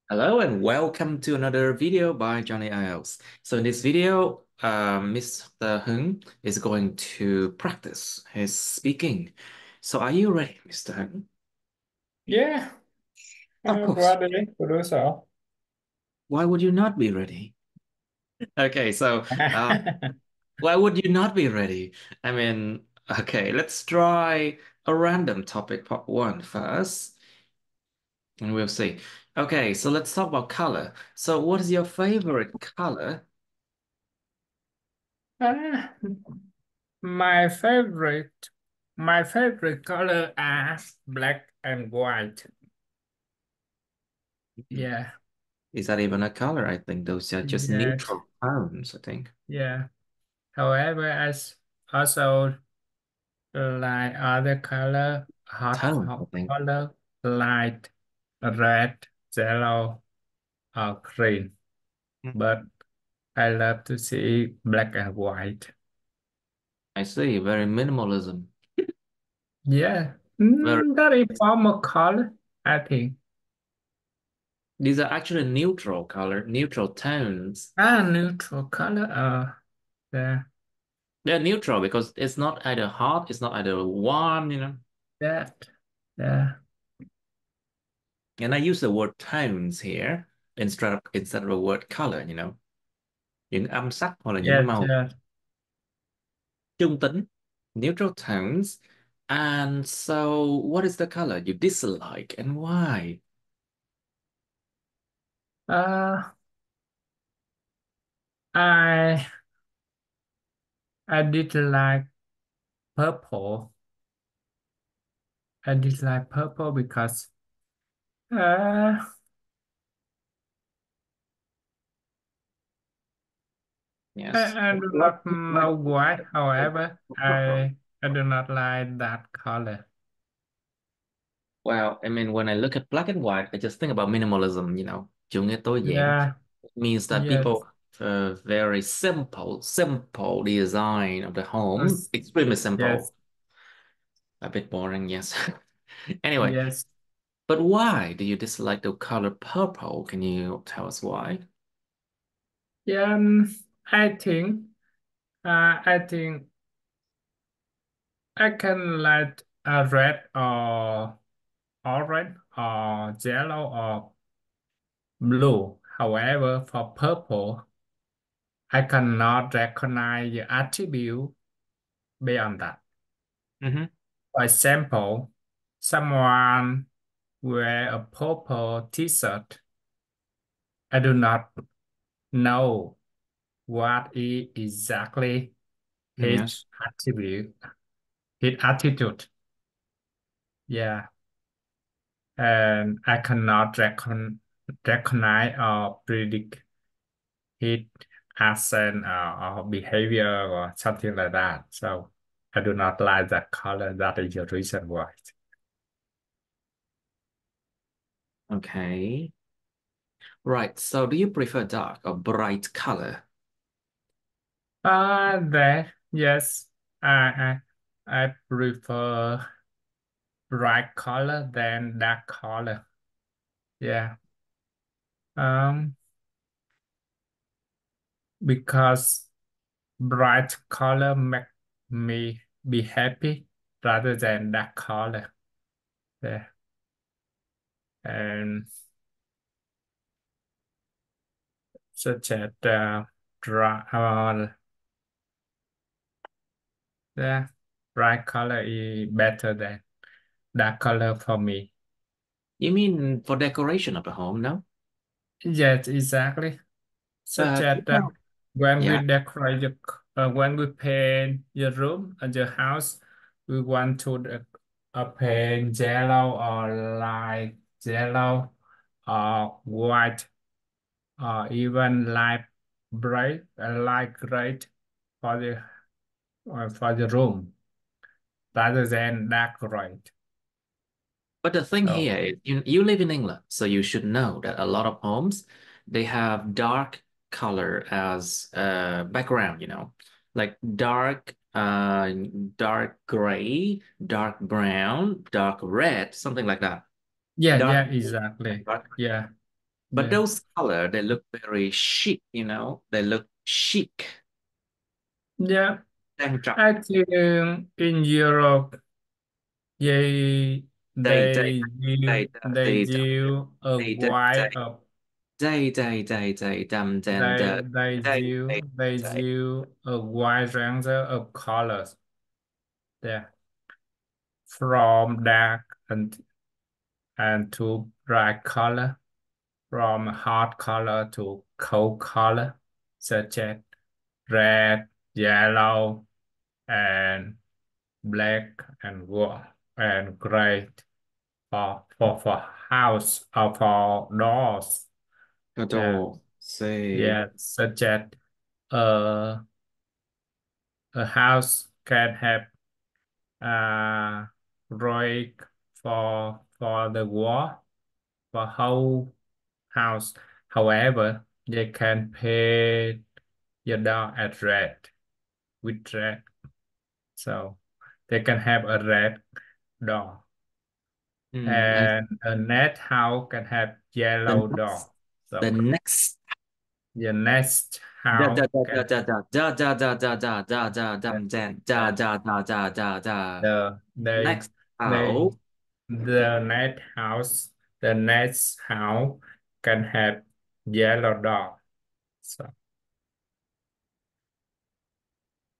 Hello and welcome to another video by Johnny IELTS. So in this video, Mr. Hưng is going to practice his speaking. So are you ready, Mr. Hưng? Yeah, Of course. ready to do so. Why would you not be ready? Okay, so why would you not be ready? I mean, okay, let's try a random topic part one first, and we'll see. Okay, so let's talk about color. So what is your favorite color? Ah, my favorite, my favorite color are black and white. Yeah, Is that even a color? I think those are just yes, neutral tones, I think. yeah. However, also like other color, Tone, I hot think. color, light, red, yellow, or green. Mhm. But I love to see black and white. I see. Very minimalism. Yeah, Very. that is formal color, I think. These are actually neutral color, neutral tones. Neutral color. There, They're neutral because it's not either hot, it's not either warm. that, yeah, And I use the word tones here instead of the word color. Những âm sắc hoặc là những yes, màu yes. trung tính, neutral tones. And so, what is the color you dislike and why? Uh, I, I did like purple. I did like purple because, uh, Yes. I do not know why. However, I do not like that color. Well, I mean, when I look at black and white, I just think about minimalism, chủ nghĩa tối giản. Yeah, It means that yes, people have a very simple design of the home, extremely yes, simple. A bit boring, yes. Anyway, yes. but why do you dislike the color purple? Can you tell us why? Yeah, I think, I think I can like a red or orange or yellow or blue. However, for purple, I cannot recognize the attribute beyond that. Hmm. For example, someone wear a purple t-shirt. I do not know what is exactly his Yes. attribute, his attitude. Yeah, and I cannot recognize or predict his accent or behavior or something like that. So I do not like that color. That is the reason why. Okay. Right. So do you prefer dark or bright There, yes, I, I prefer bright color than dark color. Yeah. Um, because bright color make me be happy rather than dark color. Yeah. And such as yeah, bright color is better than dark color for me. You mean for decoration of the home, no? Yes, exactly. Such But as when we yeah. decorate when we paint your room and your house, we want to paint yellow or light yellow or white or even light gray for the room rather than dark gray. But the thing So here is you live in England, so you should know that a lot of homes they have dark color as background, like dark gray, dark brown, dark red, something like that. yeah, Dark yeah, blue, exactly. dark. Yeah, But Yeah. those color, they look very chic, they look chic. Yeah. Sang trọng. I think in Europe, they Đây, đây, they use đây, they đây, use a đây, đây, white đây, of đây, đây, đây, đây, đầm, đầm, đầm, đây, đây, they đây. use a wide range of colors. Yeah. From dark and to bright color, from hot color to cold color, such as red, yellow, and black and white and gray for house or for doors. Yeah, Adore. Say. yeah, such as uh, a house can have uh rake for the wall for whole house. However, they can paint your door at red with red, so they can have a red door. I And a net house can have the yellow next door. the So next your next da da house da can da da da da da da da da da da have dum dan da and da da da da da the next they house. the net house the next house can have yellow door. So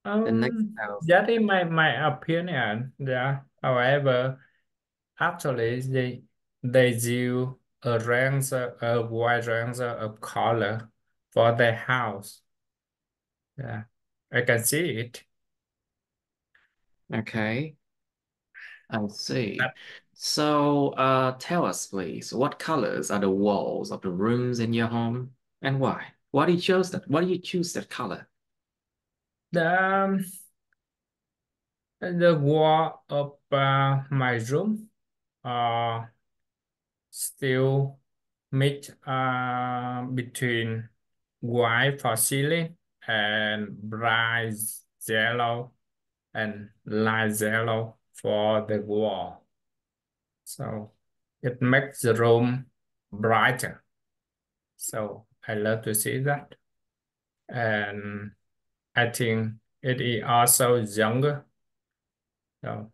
The next house. that is my opinion. Yeah. However, actually they use a wide range of color for their house. Yeah, I can see it. Okay, I see. But So, tell us, please, what colors are the walls of the rooms in your home, and why? Why do you choose that? Why do you choose that color? the the wall of my room are still mix between white for ceiling and bright yellow and light yellow for the wall. So it makes the room brighter. So I love to see that. And I think it is also younger. So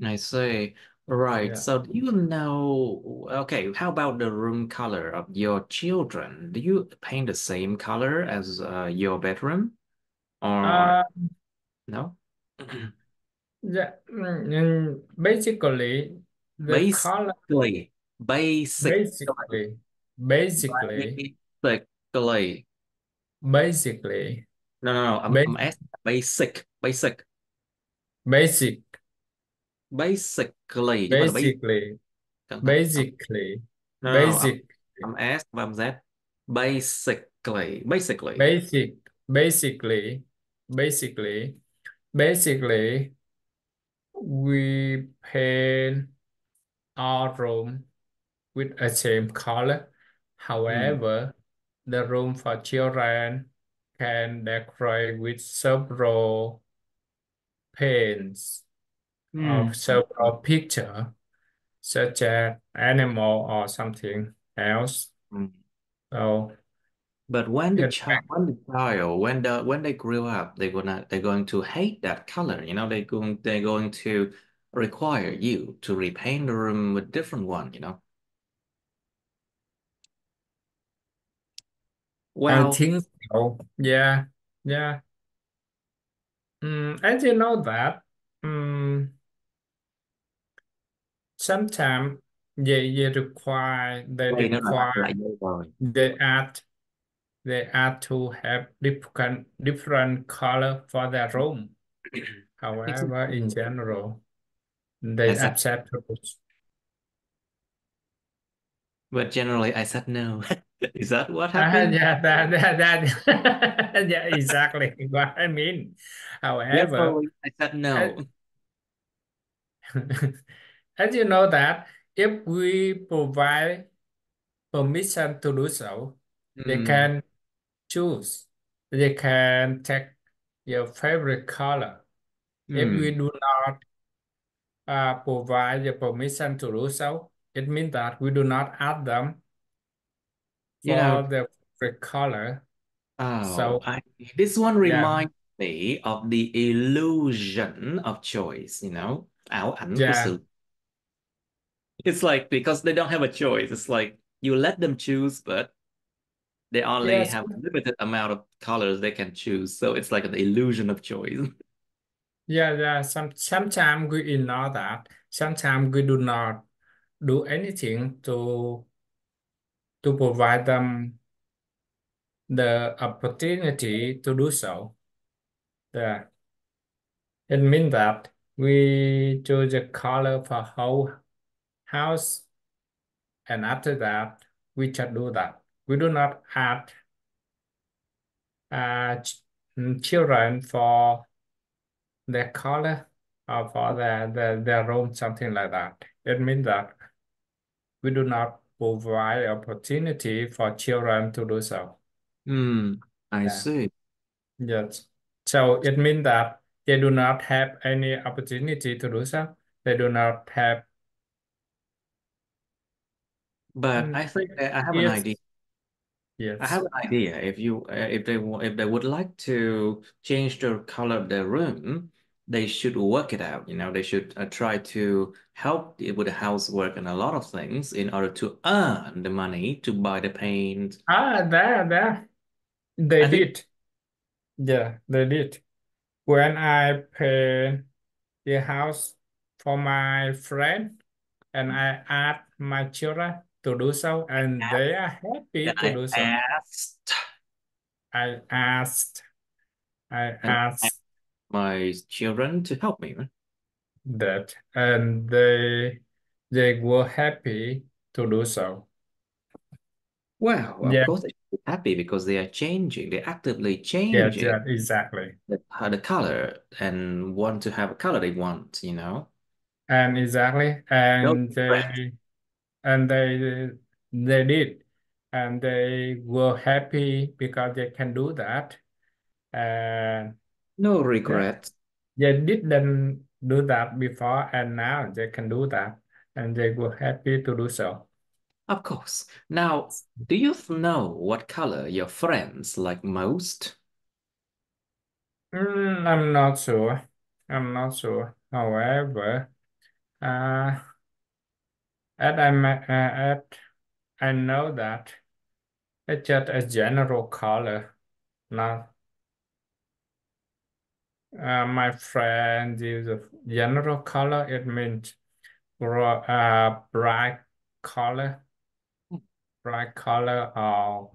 I see. Right. yeah. So, do you know? Okay, how about the room color of your children? Do you paint the same color as your bedroom, or Uh, no? yeah, basically the color Basically, basically, basically basically basically. basically No, no, no. I'm basic asking basic basically, chứ không phải là basic. basically Cẩn thận. basically No, no, no. basic I'm asked by that. Basically. basic basically basically basically we paint our room with a same color. Hmm. However, the room for children can decorate with several paints of Hmm. several picture, such as animal or something else. Hmm. So But it when they grow up, they're going to hate that color. They're going to require you to repaint the room with different one. I Well, think so. Yeah, yeah. As you know that, sometimes they đây nó là require lại đây rồi. they add they add to have different color for their room. However, in Exactly. general, I they said, accept rules. but generally I said no. Is that what happened? Yeah, that yeah, exactly what I mean. However, Generally, I said as, no. as you know that if we provide permission to do so, they Hmm. can choose. They can take your favorite color. If we Hmm. do not provide the permission to do so, it means that we do not ask them You know, for the favorite color. oh, So this one yeah, reminds me of the illusion of choice, you know, ảo ảnh của yeah, sự. It's like because they don't have a choice. It's like you let them choose, but they only yes, have a limited amount of colors they can choose. So it's like an illusion of choice. yeah, yeah. Sometimes we ignore that. Sometimes we do not do anything to provide them the opportunity to do so. Yeah. It means that we choose a color for whole house, and after that, we just do that. We do not add children for their color or for their room, something like that. It means that we do not provide opportunity for children to do so. Hmm, I Yeah. see. Yes. So it means that they do not have any opportunity to do so. They do not have. But Mm, I think that I have an yes. idea. I Yes. have an idea. If you if they would like to change the color of their room, they should work it out. You know, they should try to help with the housework and a lot of things in order to earn the money to buy the paint. There. They I think did. Yeah, they did. When I paint the house for my friend and I asked my children to do so, and they are happy to I do so. asked I asked, I and I asked asked my children to help me. that, and they were happy to do so. Well, of Yeah, course they should be happy because they are changing. They're actively yeah, changing yeah, exactly, the color and want to have a color they want, you know? and exactly, No and regret. they did, and they were happy because they can do that, and No yeah, regret. they didn't do that before, and now they can do that, and they were happy to do so. Of course. Now, do you know what color your friends like most? I'm not sure. I'm not sure. However, uh, as I know that it's just a general color. Not my friend use a general color. It means bright color, bright color, or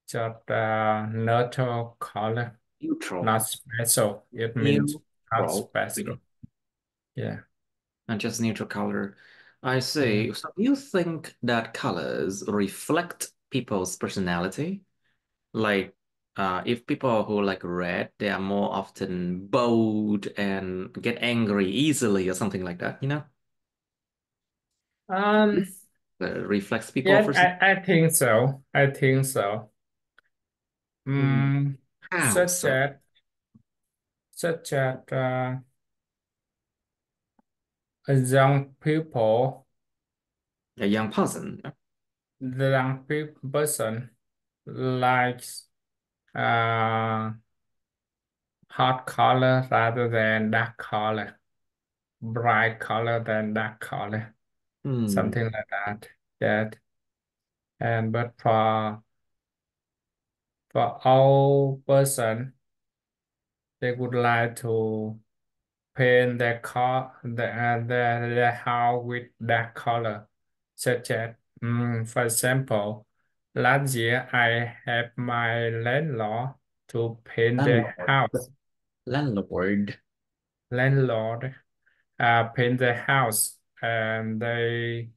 just neutral color. Not Neutral. special. It means not Neutral. special. Yeah. And just neutral color. I Yeah. see. So you think that colors reflect people's personality? Like, if people who like red, they are more often bold and get angry easily or something like that, you know? Um. Reflects people Yeah, first. I think so. I think so. Hmm. Mm, How such so? as such as young people, A young person. the young person likes uh hot color rather than dark color, bright color than dark color, Hmm. something like that. That and but for all person, they would like to paint their house with dark color, such as, for example, last year I helped my landlord to paint their Landlord. house. Landlord. Landlord paint their house, and they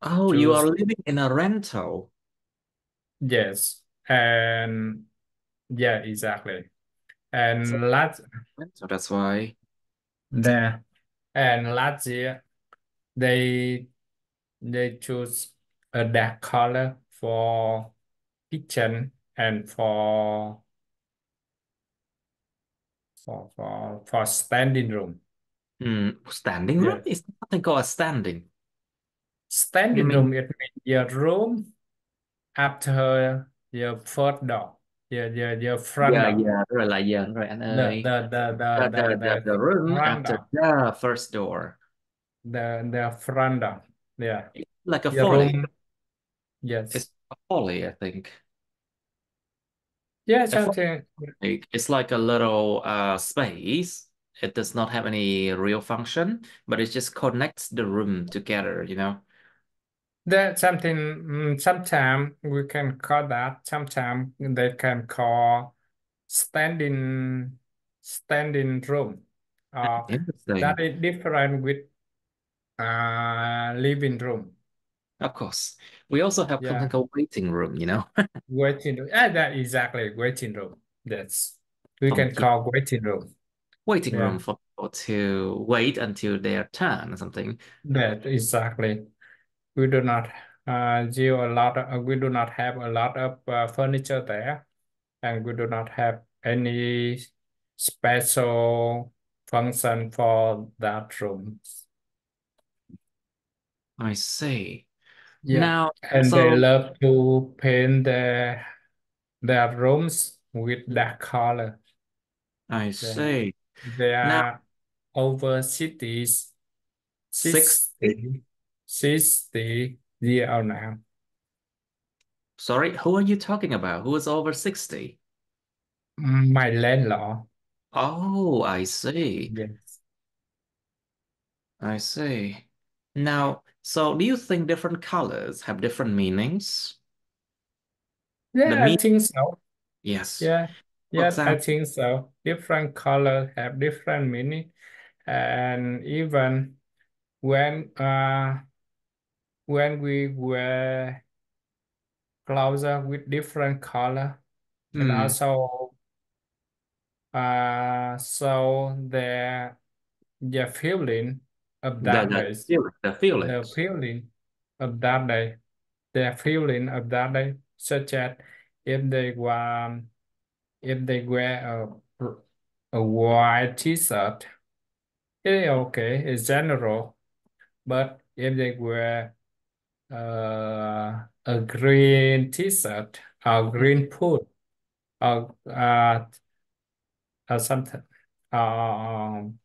Oh, you are choose, living in a rental. yes, and yeah, exactly. So, And rental, that's why. the last year they choose a dark color for kitchen and for standing room. Hmm. Standing room? Yeah. It's nothing called a standing. You Standing mean room, it means your room after your first door, your front Giờ door, giờ rồi lại giờ rồi anh the ơi. the the the The, the the, the the room front after door, the first door. the front door. Yeah, Like a your folly. room. Yes. It's a folly, I think. Yeah, A folly. something. It's like a little space. It does not have any real function, but it just connects the room together, you know? That something. Sometimes we can call that. Sometimes they can call standing standing room. That Interesting. is different with living room. Of course. We also have something Yeah, called waiting room, you know? waiting room. Yeah, that exactly waiting room. That's we Um, can call waiting room. waiting room Yeah, for people to wait until their turn or something. that exactly. We do not we do not have a lot of furniture there, and we do not have any special function for that room. I see. Yeah, Now, and they so love to paint their rooms with dark color. I Yeah. see. They Now, are over cities, 60. 60, 60 year now. Sorry, who are you talking about? Who is over 60? My landlord. Oh, I see. Yes. I see. Now, so do you think different colors have different meanings? The Yeah, I mean, think so. yes. Yeah. For Yeah, I example, think so. Different colors have different meaning. And even when uh when we wear clothes with different color, and hmm, also so the feeling of the, that the day, feeling, the the feelings. feeling of that day, the feeling of that day, such as if they want if they wear a white t-shirt, it's okay, it's general. But if they wear a green t-shirt or green hood or something, um,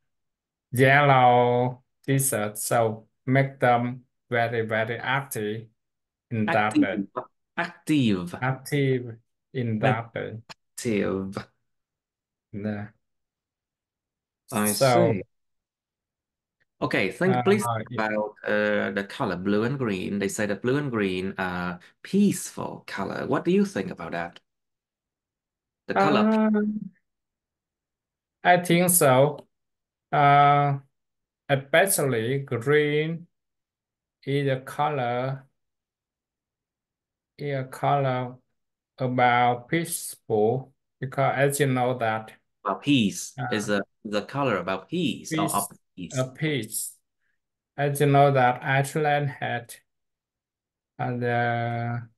yellow t-shirt, so make them very active in that day, Active, active, active in that day. active. Yeah. I So see. Okay, think please uh, think about the color blue and green. They say that blue and green are peaceful color. What do you think about that? The color uh, I think so. Uh, Especially green is a color about peaceful, because as you know that about peace uh, is the color about peace or peace of peace. a peace. As you know that Iceland had their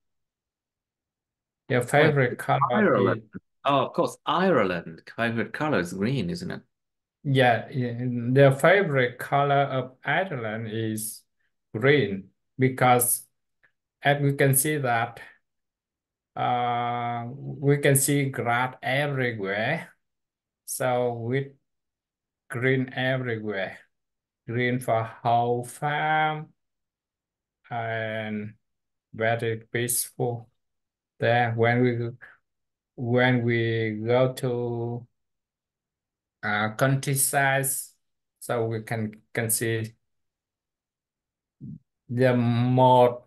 Wait, favorite color Ireland. is, Oh, of course, Ireland. Favorite color is green, isn't it? yeah, their favorite color of Ireland is green, because as we can see that we can see grass everywhere. So with green everywhere, green for whole farm, and very peaceful there. When we go to countryside, so we can see the more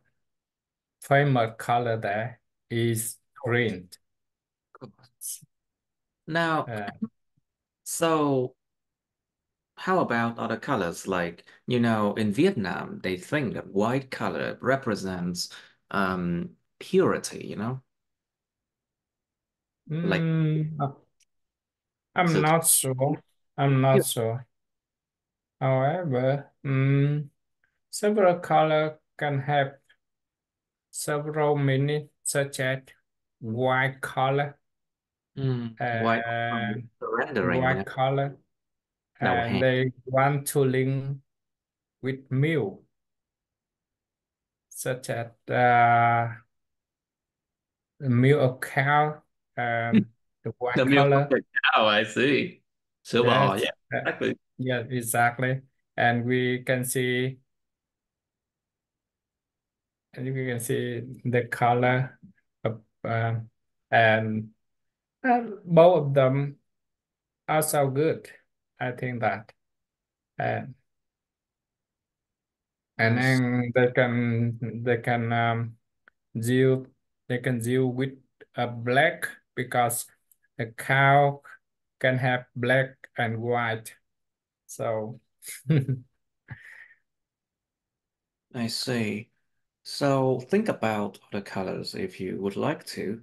famous color there is green. Cool. Now, Uh, so how about other colors? Like, in Vietnam, they think that white color represents purity, like I'm so not sure. I'm not sure. However, several color can have several meaning, such as white color white and surrendering, white color, đầu and hàng. they want to link with milk, such as the milk of cow, the white The milk of color. the cow, I see. Sữa bò, Yes, yeah, exactly. yeah, exactly. And we can see, and we can see the color of, and both of them are so good. I think that, and and Yes, then they can deal they can deal with a black because the cow can have black and white. So I see. So think about other colors if you would like to,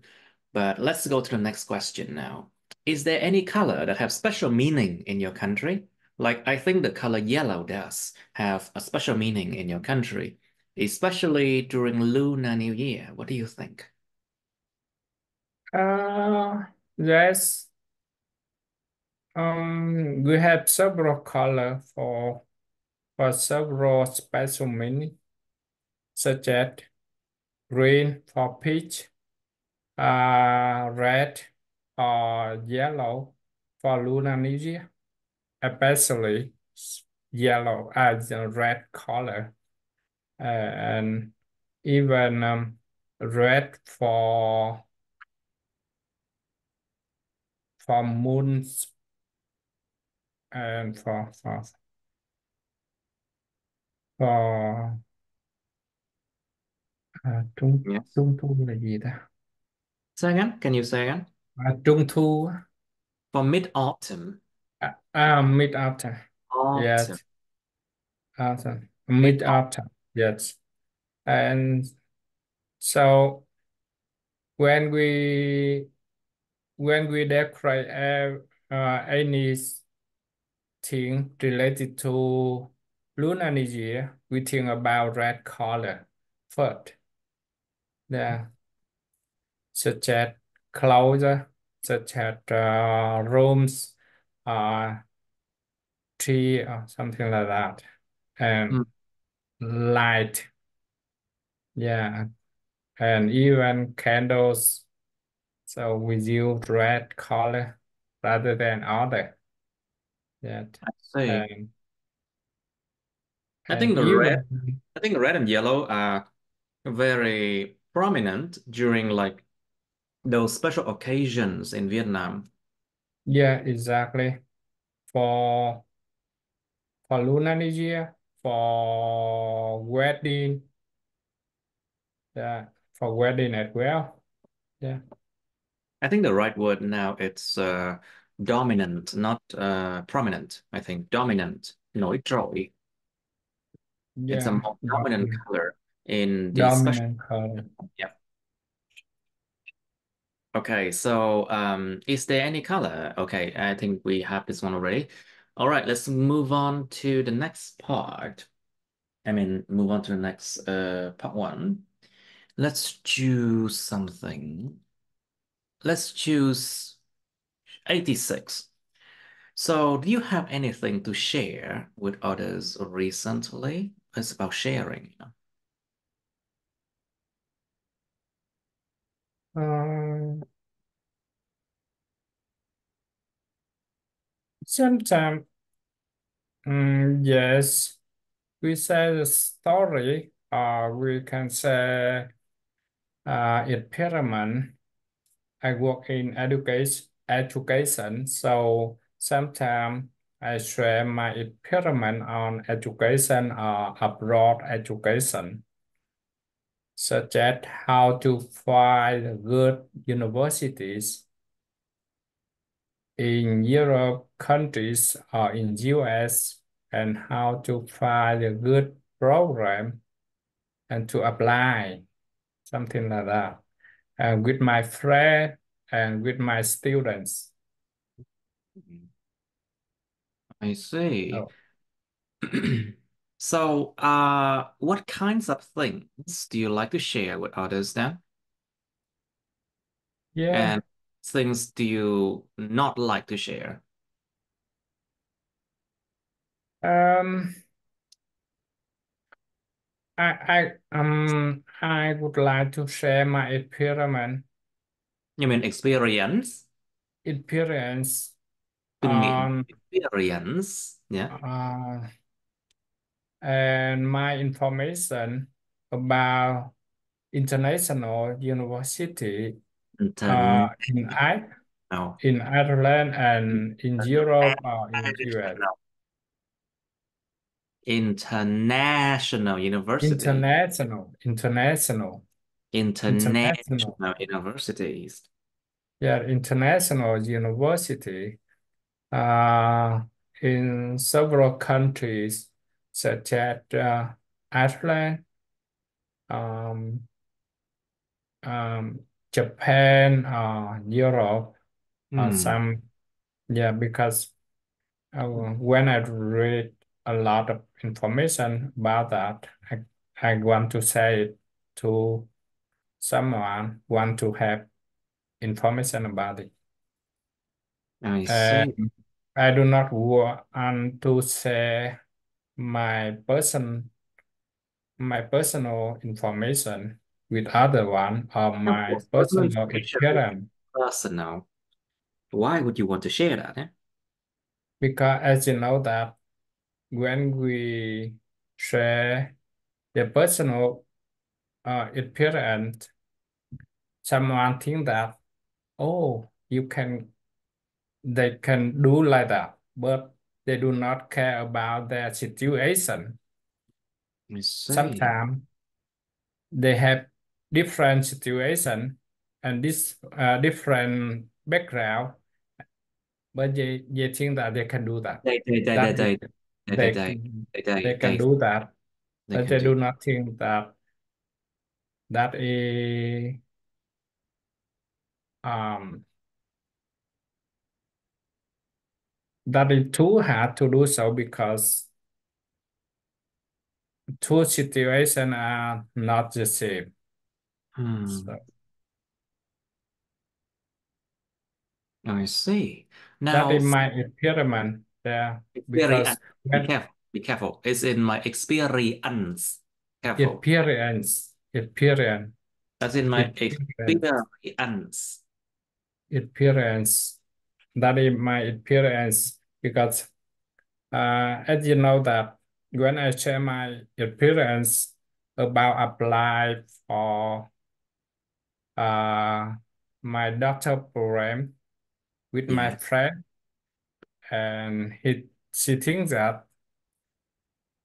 but let's go to the next question now. Is there any color that have special meaning in your country? Like I think the color yellow does have a special meaning in your country, especially during Lunar New Year. What do you think? uh yes, we have several color for several special meaning, such as green for peach, red or yellow for Lunar New Year, especially yellow as a red color, and even red for moons and for trung Yes. trung thu là gì ta? Say again? Can you say again? Trung thu á. For mid-autumn. Mid autumn. Autumn. Yes, autumn. Mid Mid autumn. Yes, and so when we when we decorate anything related to Lunar New Year, we think about red color first. Yeah, such as clothes, such as rooms, uh, tree, or something like that, and autumn. light. Yeah, and even candles. So we use red color rather than other. Yeah, I see. and I and think the red, even I think red and yellow are very prominent during like those special occasions in Vietnam. yeah, exactly. For Lunar New Year, for wedding, yeah, for wedding as well. Yeah, I think the right word now it's dominant, not prominent. I think dominant, nổi trội. It's a yeah, more dominant color in the special. dominant color. Yeah. Okay, so is there any color? Okay, I think we have this one already. All right, let's move on to the next part. I mean, move on to the next part one. Let's choose something. Let's choose 86. So, do you have anything to share with others recently? It's about sharing. Um, Sometimes, yes, we say the story, or we can say experiment. I work in education, so sometimes I share my experiment on education or abroad education, such as how to find good universities in Europe countries or in US, and how to find a good program and to apply, something like that, with my friend and with my students. Mhm. I see. Oh, So, what kinds of things do you like to share with others then? yeah. And things do you not like to share? Um, I would like to share my experiment You mean experience? experience Kinh nghiệm. on Experience. Yeah. uh, and my information about international university in International. in Ireland and in Europe or in US. International. International university. International, international. International universities. Yeah, international university uh, in several countries such as Ireland, um, um, Japan, Europe, Hmm. some, yeah, because when I read a lot of information about that, I want to say it to someone want to have information about it. I see. And I do not want to share my personal information with other one or Of my course, personal personal information is experience personal. Why would you want to share that? Eh? because as you know that when we share the personal experience, someone think that oh they can do like that, but they do not care about their situation. I see. Sometimes they have different situation and this different background, but they think that they can do that. They, they, they, That they, is, they, they, they, they they, they can they, do that, they but can they do. do not think that that is um that is too hard to do so because two situations are not the same. Hmm. So I see. that Now, is my experiment there experience. because Be when careful. Be careful. It's in my experience. Careful. experience That's in my experience experience. experience that is my experience because as you know that when I share my experience about apply for uh, my doctor program with my Yeah. friend and she thinks that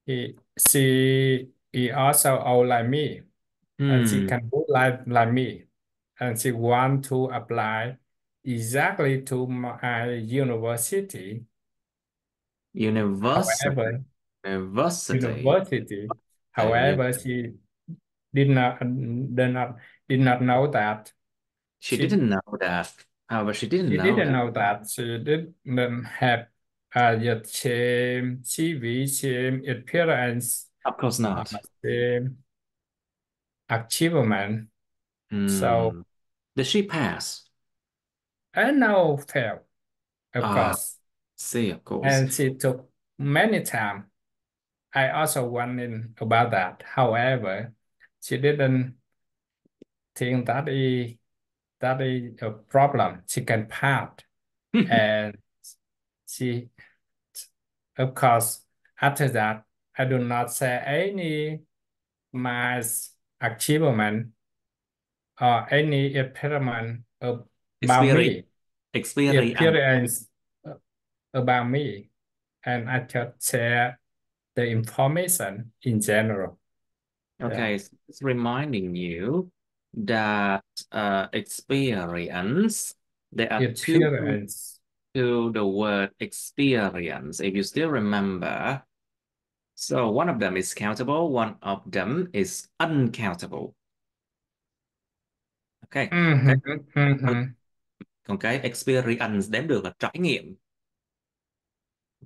he also old like me and she Hmm. can do like me and she want to apply exactly to my university. University. However, University. university. Yeah. However, she did not did not did not know that She she didn't know that. However, she didn't she know didn't that. know that she didn't have the same CV, same appearance, Of course not. same achievement. So Hmm. Did she pass? I now failed, of Ah, course, see, of course. and she took many time. I also wondering about that. However, she didn't think that is a problem. She can pass, and she, of course, after that, I do not say any my achievement or any experiment about Experience. me, Experience. experience about me, and I just share the information in general. Yeah, Okay, so it's reminding you that experience, there are experience. to the word experience, if you still remember. So one of them is countable, one of them is uncountable. Okay, cái Mm-hmm, mm-hmm. còn cái experience đếm được là trải nghiệm.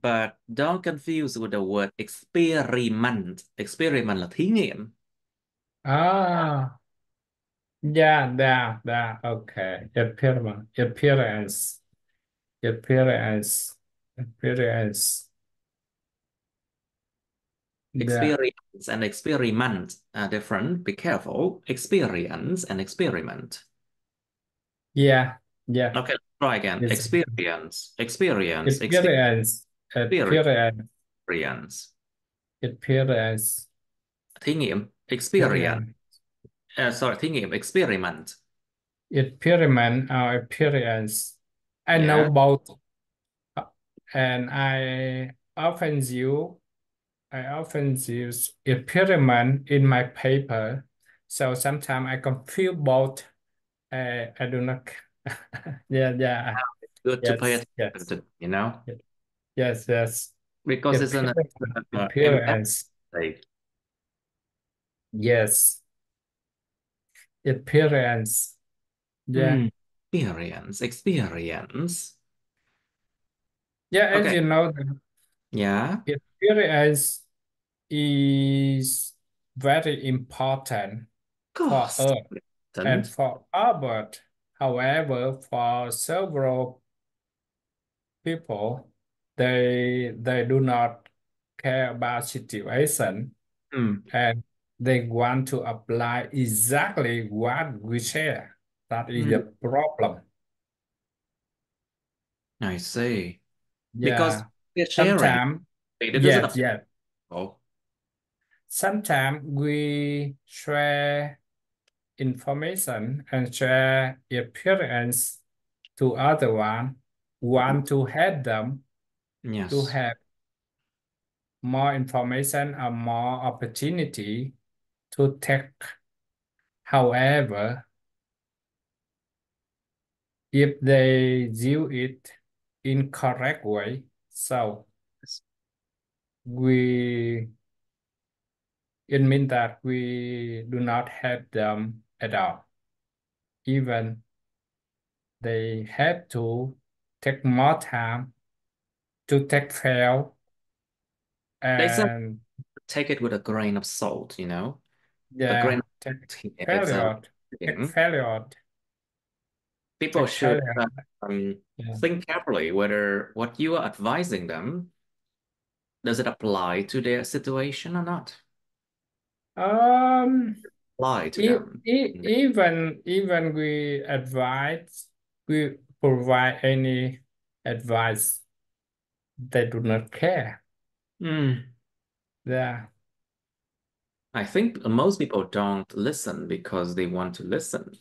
But don't confuse with the word experiment. Experiment là thí nghiệm. Ah, yeah, okay. Appearance, appearance. Yeah, Experience and experiment are different. Be careful. Experience and experiment. Yeah, yeah. Okay, let's try again. It's Experience, experience, appearance, appearance, experience. appearance, Thí nghiệm, experience. appearance, Sorry, thí nghiệm, experiment. experiment or appearance. I know Yeah. both, uh, and I often use experiment in my paper. So sometimes I confuse both. I do not. Yeah, yeah. Good to pay Yes, attention yes, to, you know, yes, yes. because it's an Appearance, embedded appearance. state. Yes, appearance. Yeah, Hmm. Experience, experience. yeah. As Okay. you know, Yeah. the appearance is very important for Cost. us and Important. for Albert. However, for several people, they do not care about situation Hmm. and they want to apply exactly what we share. That is Hmm. the problem. I see. Because Yeah. we're sharing. Sometimes, It doesn't yes, apply. yes. Oh, Sometimes we share information and share appearance to other one, want to help them to yes. have more information or more opportunity to take. However, if they view it in correct way, so we it means that we do not help them at all. Even they have to take more time to take fail They said and take it with a grain of salt, you know? A grain yeah, of take salt here. It's a failure, take thing. failure, People take should failure. um, Yeah. think carefully whether what you are advising them, does it apply to their situation or not? Um, Apply to them. even we advise, we provide any advice, they do not care. Hmm. Yeah, I think most people don't listen because they want to listen.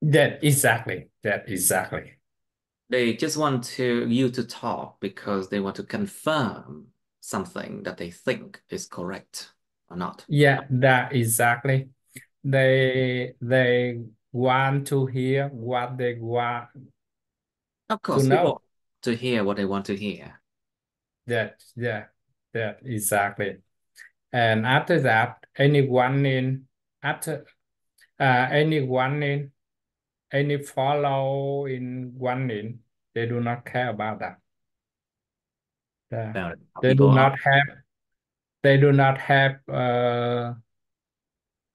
that exactly. They just want you to talk because they want to confirm something that they think is correct or not. Yeah, that exactly. They want to hear what they want Of to course, people know. want to hear what they want to hear. That yeah, that exactly. And after that, anyone in after anyone in any follow in one in, they do not care about that. Yeah. About how They do people are. not have they do not have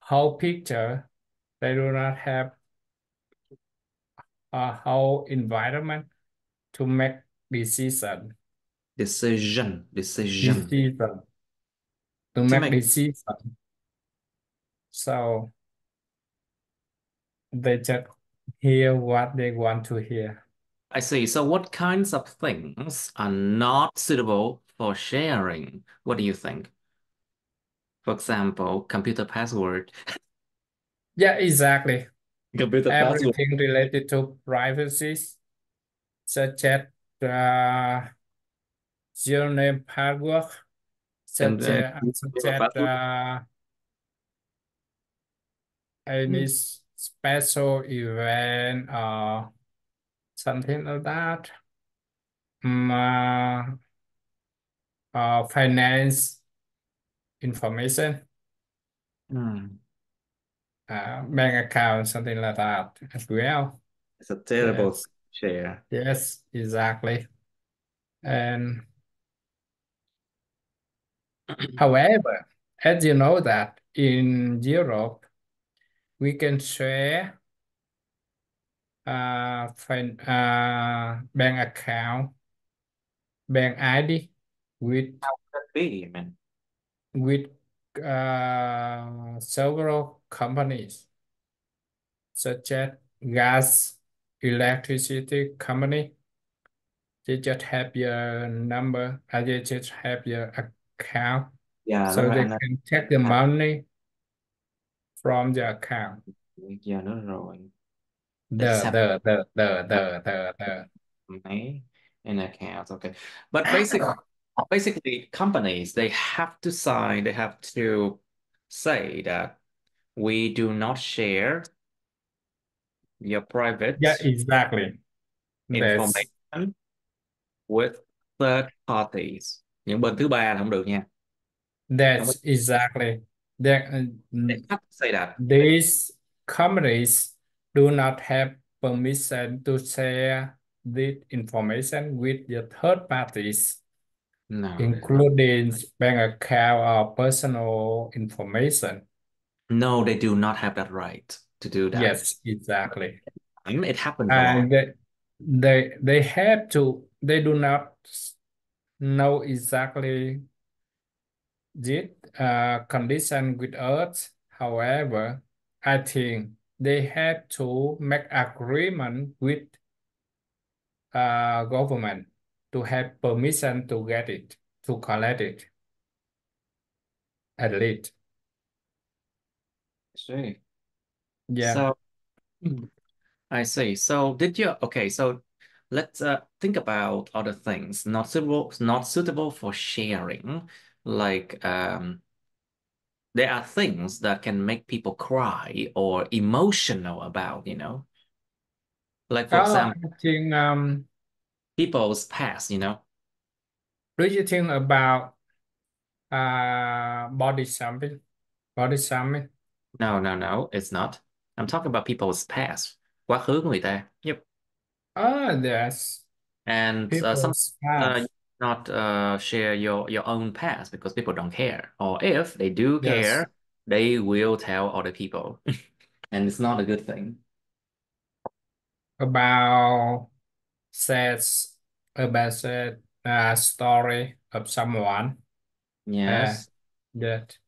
whole picture. They do not have a whole environment to make decision. Decision. Decision to To make make, decision. So they just hear what they want to hear. I see. So what kinds of things are not suitable for sharing? What do you think? For example, computer password. Yeah, exactly. Computer password. Everything related to privacy, such as uh, username, password, Can such computer as password any special event or something like that. Um, finance information, Hmm. bank account, something like that as well. It's a terrible Yes, share. yes, exactly. And however, as you know that in Europe, we can share bank account, bank ID with Could be, I mean. with several companies such as gas. electricity company. They just have your number, they just have your account, Dạ đúng so rồi they anh ơi. can take the À, money from the account. dạ đúng rồi. They just The have the the the the the the money in accounts. Okay. But basically companies they have to sign, they have to say that we do not share your Yeah, private exactly. That's information with third parties. Những bên thứ ba là không được nha. Không có, that's exactly. That they have to say that. these companies do not have permission to share this information with the third parties, No, they don't. including bank account or personal information. No, they do not have that right to do that. Yes, exactly. It happens a lot. And they have to, they do not know exactly this condition with us. However, I think they have to make agreement with government to have permission to get it, to collect it, at least. See. Yeah. So I see. So did you okay, so let's think about other things not suitable for sharing. Like there are things that can make people cry or emotional about, Like for Oh, example, I think, people's past. do you think about body shaming? Body shaming? No, no, no, it's not. I'm talking about people's past. Quá khứ của người ta. Yep. Oh, yes. And some People's you past. not share your own past because people don't care. Or if they do Yes. care, they will tell other people. And it's not a good thing. About says about said story of someone. Uh, Yes. that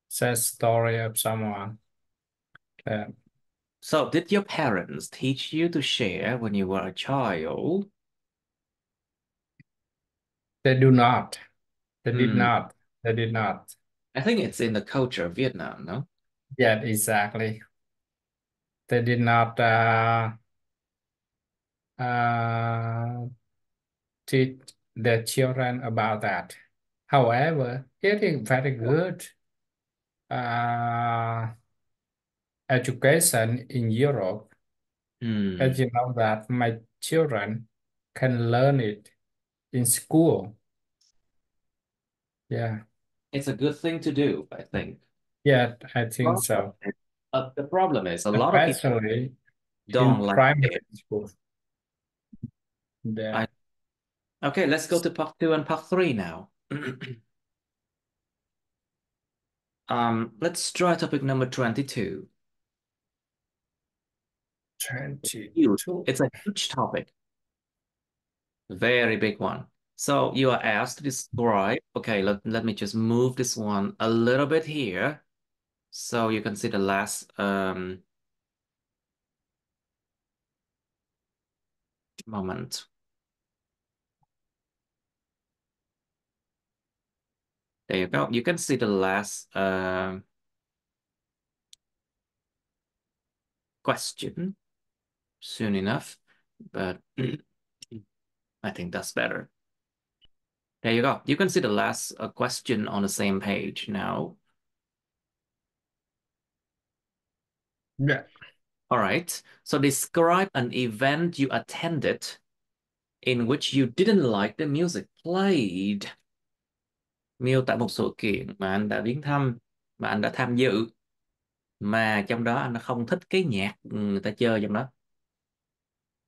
says story of someone. Uh, So did your parents teach you to share when you were a child? they do not. They did Hmm. not. They did not. I think it's in the culture of Vietnam, no? Yeah, exactly. They did not uh, teach their children about that. However, it is very good uh, education in Europe. Hmm. As you know that my children can learn it in school. Yeah, It's a good thing to do, I think. yeah, I think Problem so. is- the problem is a lot of people Especially don't in like primary it. school. Yeah, I Okay, let's go to part two and part three now. Let's try topic number 22. Huge. 22. It's a huge topic, very big one. So you are asked to describe. Okay, let me just move this one a little bit here so you can see the last moment. There you go. You can see the last question soon enough, but I think that's better. There you go. You can see the last question on the same page now. Yeah. All right. So describe an event you attended in which you didn't like the music played. Miêu tả một sự kiện mà anh đã viếng thăm, mà anh đã tham dự, mà trong đó anh đã không thích cái nhạc người ta chơi trong đó.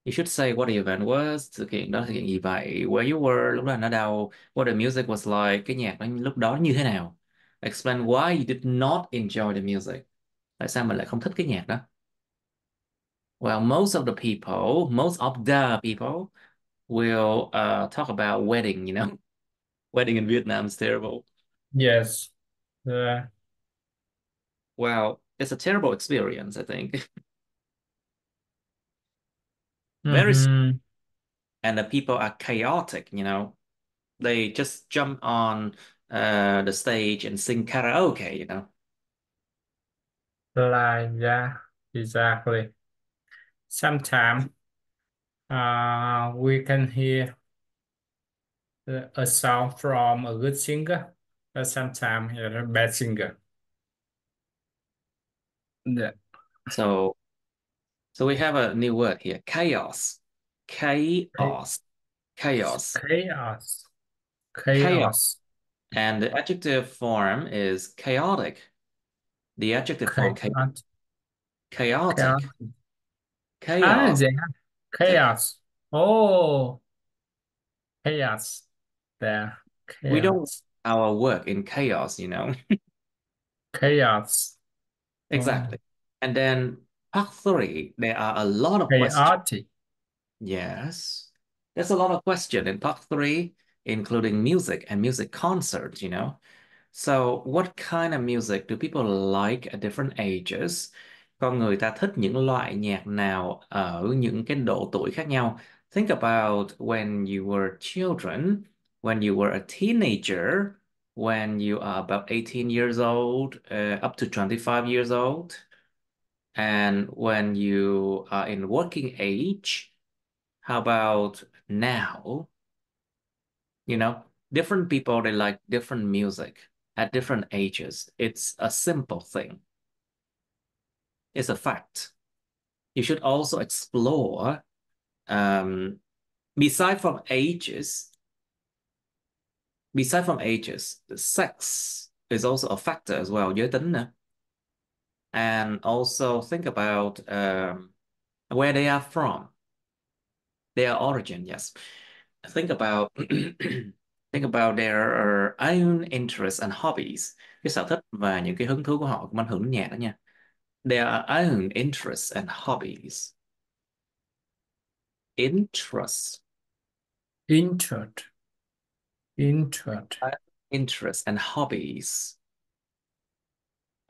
You should say what the event was. Sự kiện đó là sự kiện gì vậy? Where you were, lúc đó anh ở đâu? What the music was like. Cái nhạc đó lúc đó như thế nào? Explain why you did not enjoy the music. Tại sao mình lại không thích cái nhạc đó? Well, most of the people will talk about wedding. Wedding in Vietnam is terrible. Yes. Yeah. Well, it's a terrible experience, I think. very, Mm-hmm. and the people are chaotic, they just jump on the stage and sing karaoke. Like, yeah, exactly. Sometimes we can hear a song from a good singer, but sometimes a bad singer. Yeah. So we have a new word here, chaos. Chaos. Chaos. Chaos. Chaos. Chaos. And the adjective form is chaotic. The adjective form Chaos. chaotic. Chaos. Ah, Chaos. yeah. Chaos. Oh, chaos. There. We don't Chaos. our work in chaos. Chaos. Exactly. Oh, And then part three, there are a lot of questions. chaotic. Yes. There's a lot of question in part three, including music and music concerts. So, what kind of music do people like at different ages? Con người ta thích những loại nhạc nào ở những cái độ tuổi khác nhau? Think about when you were children, when you were a teenager, when you are about 18 years old, up to 25 years old, and when you are in working age. How about now? Different people, they like different music at different ages. It's a simple thing. It's a fact. You should also explore, um, beside from ages, the sex is also a factor as well, giới tính nữa. And also think about where they are from, their origin, yes. Think about think about their own interests and hobbies, cái sở thích và những cái hứng thú của họ cũng ảnh hưởng đến nhạc đó nha. Their own interests and hobbies. Interests. Interest. Interest. Interests and hobbies.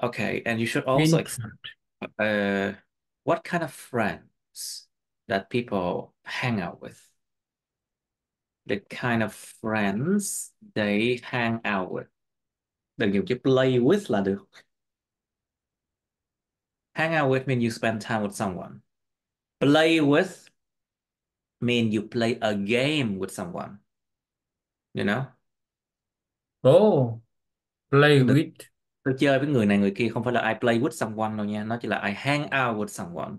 Okay, and you should also Interest. uh, what kind of friends that people hang out with. The kind of friends they hang out with. Đừng dùng chữ play with là được. Hang out with means you spend time with someone. Play with mean you play a game with someone. You know? Oh, play Đừng, with. tôi chơi với người này người kia không phải là I play with someone đâu nha. Nó chỉ là I hang out with someone.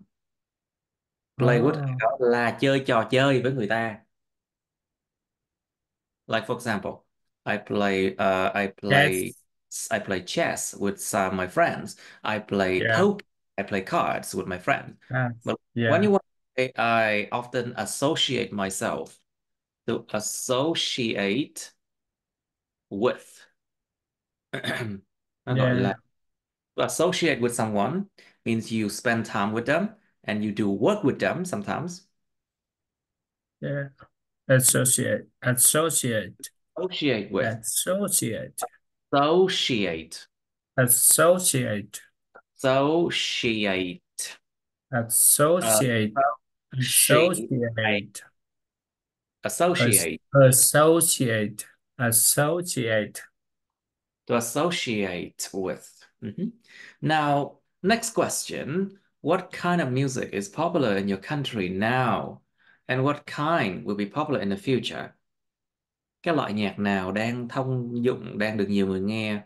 Play with Oh, đó là chơi trò chơi với người ta. Like for example, I play uh, I play yes. I play chess with some of my friends. I play Yeah. poker. I play cards with my friends. Yes. But when Yeah. you want to say, I often associate myself to associate with. Nó gọi Yeah. là to associate with someone means you spend time with them and you do work with them sometimes. Yeah. Associate. Associate. Associate with. Associate. Associate. Associate. Associate. Uh, Associate. associate. Associate. Associate. Associate. Associate. To associate with. Mhm. Now, next question. What kind of music is popular in your country now? And what kind will be popular in the future? Cái loại nhạc nào đang thông dụng, đang được nhiều người nghe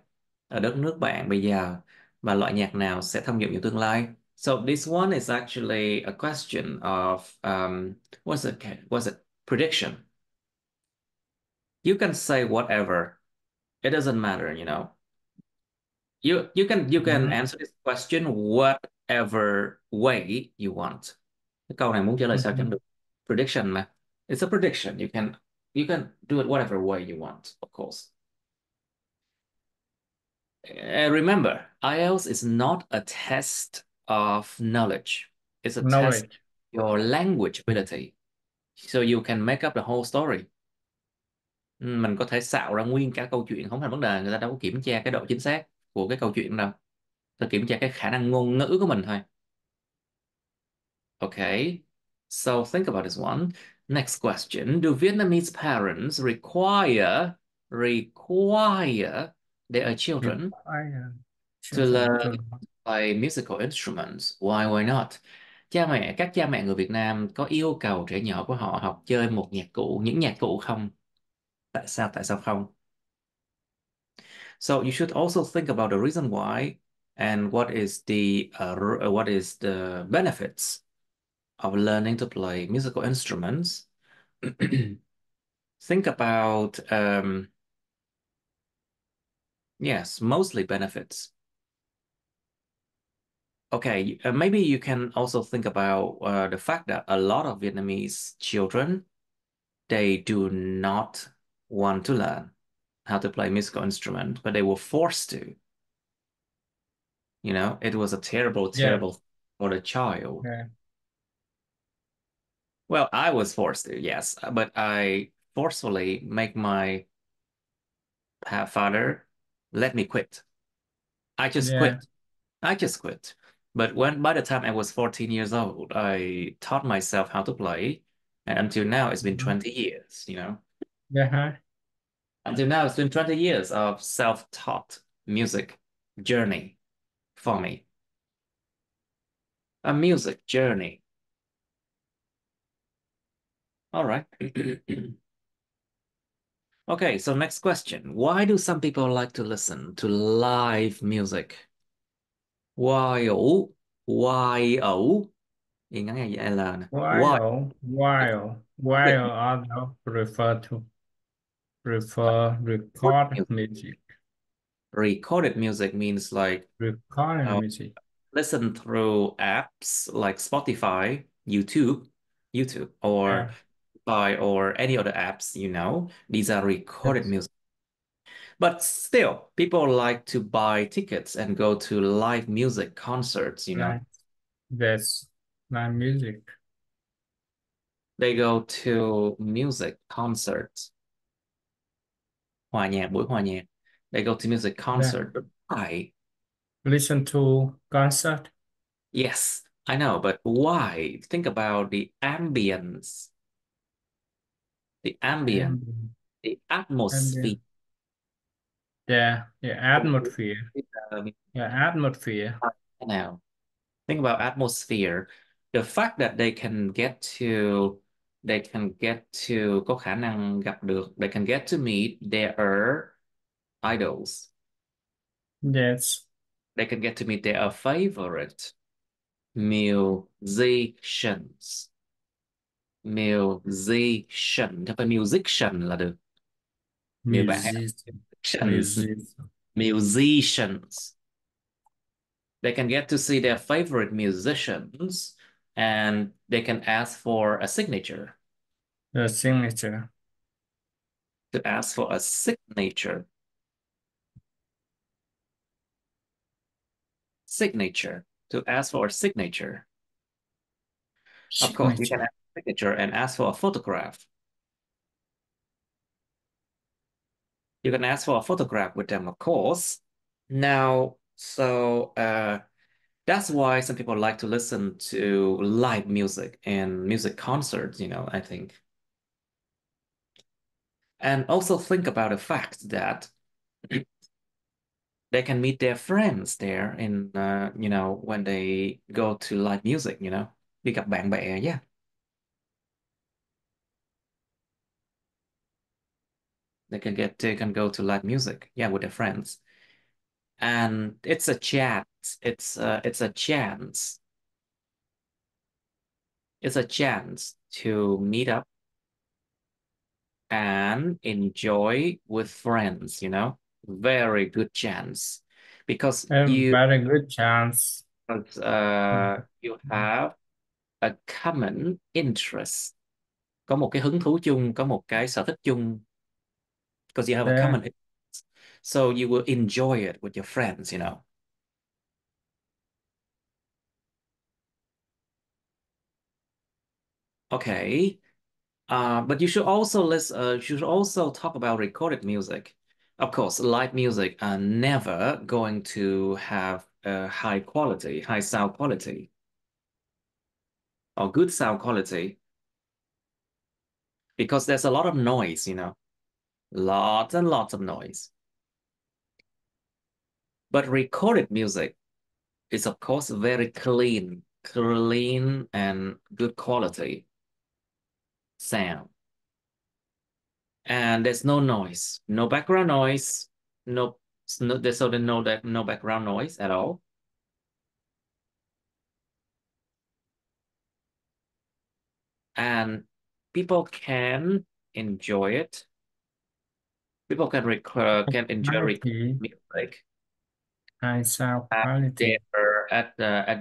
ở đất nước bạn bây giờ, và loại nhạc nào sẽ thông dụng trong tương lai? So this one is actually a question of what's it? Prediction. You can say whatever. It doesn't matter. You can Mhm. answer this question whatever way you want. Cái câu này muốn trả lời sao chẳng Mhm. được. Prediction mà. It's a prediction. You can do it whatever way you want, of course. Remember, IELTS is not a test of knowledge. It's a test Knowledge. of your language ability. So you can make up the whole story. Mình có thể xạo ra nguyên cả câu chuyện, không thành vấn đề. Người ta đâu có kiểm tra cái độ chính xác của cái câu chuyện đâu. Ta kiểm tra cái khả năng ngôn ngữ của mình thôi. Okay. So think about this one. Next question. Do Vietnamese parents require their children Require to children learn to to play musical instruments? Why not? Các cha mẹ người Việt Nam có yêu cầu trẻ nhỏ của họ học chơi một nhạc cụ, những nhạc cụ không? Tại sao không? So you should also think about the reason why and what is the benefits of learning to play musical instruments. Think about yes, mostly benefits. Okay, maybe you can also think about the fact that a lot of Vietnamese children they do not want to learn how to play musical instrument, but they were forced to. You know, it was a terrible, yeah, terrible for the child. yeah, Well, I was forced to, yes, but I forcefully make my father let me quit. I just yeah. quit. I just quit. But when by the time I was 14 years old, I taught myself how to play. And until now, it's been Mhm. 20 years, you know. Yeah, huh? Until now, it's been 20 years of self-taught music journey for me. A music journey. All right. Okay, so next question. Why do some people like to listen to live music? Why ủ? Why ủ? Thì ngắn ngay vậy là nè. Why? While other prefer record Music. music, Recorded music means like recording uh, music. listen through apps like Spotify, YouTube, or Yeah, or any other apps, you know. These are recorded yes, music. But still, people like to buy tickets and go to live music concerts, you know. right. That's my music. They go to music concerts, buổi hòa nhạc. They go to music Yeah. concert. But why? Listen to concert Yes, I know, but why? Think about the ambient, and the and atmosphere. yeah, yeah, atmosphere. Um, Yeah, atmosphere. now, think about atmosphere. The fact that they can get to có khả năng gặp được, they can get to meet their idols. Yes, They can get to meet their favorite musicians. Musician, không phải musician là được. Nhiều bạn hay musician, musicians. musician. Musicians. They can get to see their favorite musicians and they can ask for a signature. The signature. To ask for a signature. Signature. To ask for a signature. Of course, you can Signature. ask for a signature and ask for a photograph. You can ask for a photograph with them, of course. Now, that's why some people like to listen to live music and music concerts, you know, I think. And also think about the fact that they can meet their friends there in, you know, when they go to live music, you know. Đi gặp bạn bè, yeah. They can go to live music, yeah, with their friends. And it's a chance. It's a chance. It's a chance to meet up and enjoy with friends, you know, very good chance because A very good chance. you have a common interest, có một cái hứng thú chung, có một cái sở thích chung, because you have a Yeah, common interest. So you will enjoy it with your friends, you know. Okay. But you should also you should also talk about recorded music. Of course, live music are never going to have a high quality, high sound quality. or good sound quality because there's a lot of noise, lots and lots of noise. But recorded music is, of course, very clean and good quality sound. And there's no noise, no background noise, no, there's no background noise at all. And people can enjoy it. People can enjoy recorded Quality, music high sound at quality.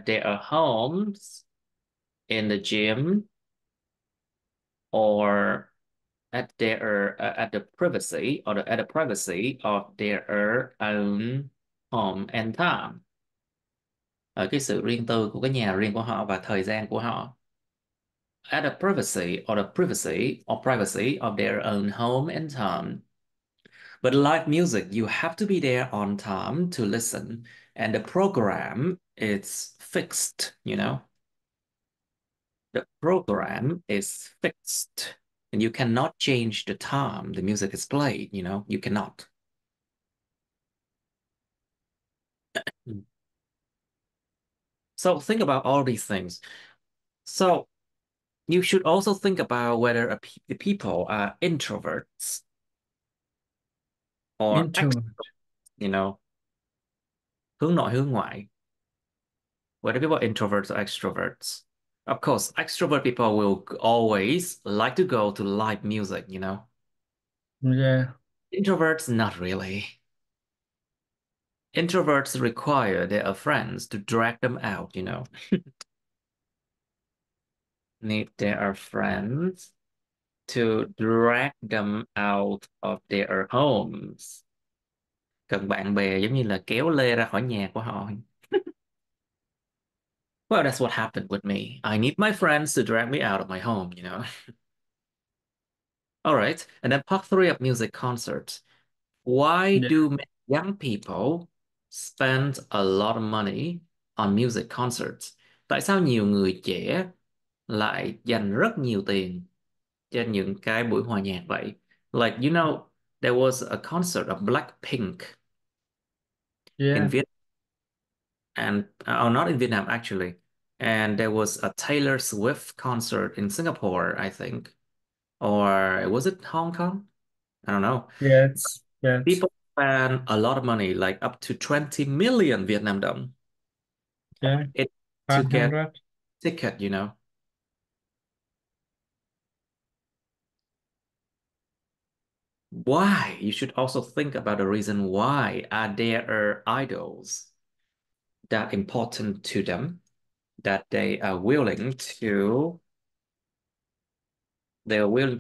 their homes, in the gym, or at the privacy or at the privacy of their own home and time, ở cái sự riêng tư của cái nhà riêng của họ và thời gian của họ. At the privacy of their own home and time. But live music, you have to be there on time to listen, and the program is fixed. The program is fixed, and you cannot change the time the music is played. You cannot. So think about all these things. So you should also think about whether the people are introverts or Into, extroverts, you know, hướng nội hướng ngoại, whether people are introverts or extroverts. Of course, extrovert people will always like to go to live music. yeah, Introverts, not really. Introverts require their friends to drag them out. Need their friends to drag them out of their homes. Cần bạn bè giống như là kéo lê ra khỏi nhà của họ. Well, that's what happened with me. I need my friends to drag me out of my home. All right. And then part three of music concerts. Why yeah, do many young people spend a lot of money on music concerts? Tại sao nhiều người trẻ lại dành rất nhiều tiền cho những cái buổi hòa nhạc vậy? Like, there was a concert of Blackpink in yeah, Vietnam, and or not in Vietnam actually. And there was a Taylor Swift concert in Singapore, I think. Or was it Hong Kong? I don't know. yes, yes, People spend a lot of money, like up to 20 million Vietnam dong, yeah, it to get 500. ticket. Why? You should also think about the reason why are there idols that important to them that they are willing to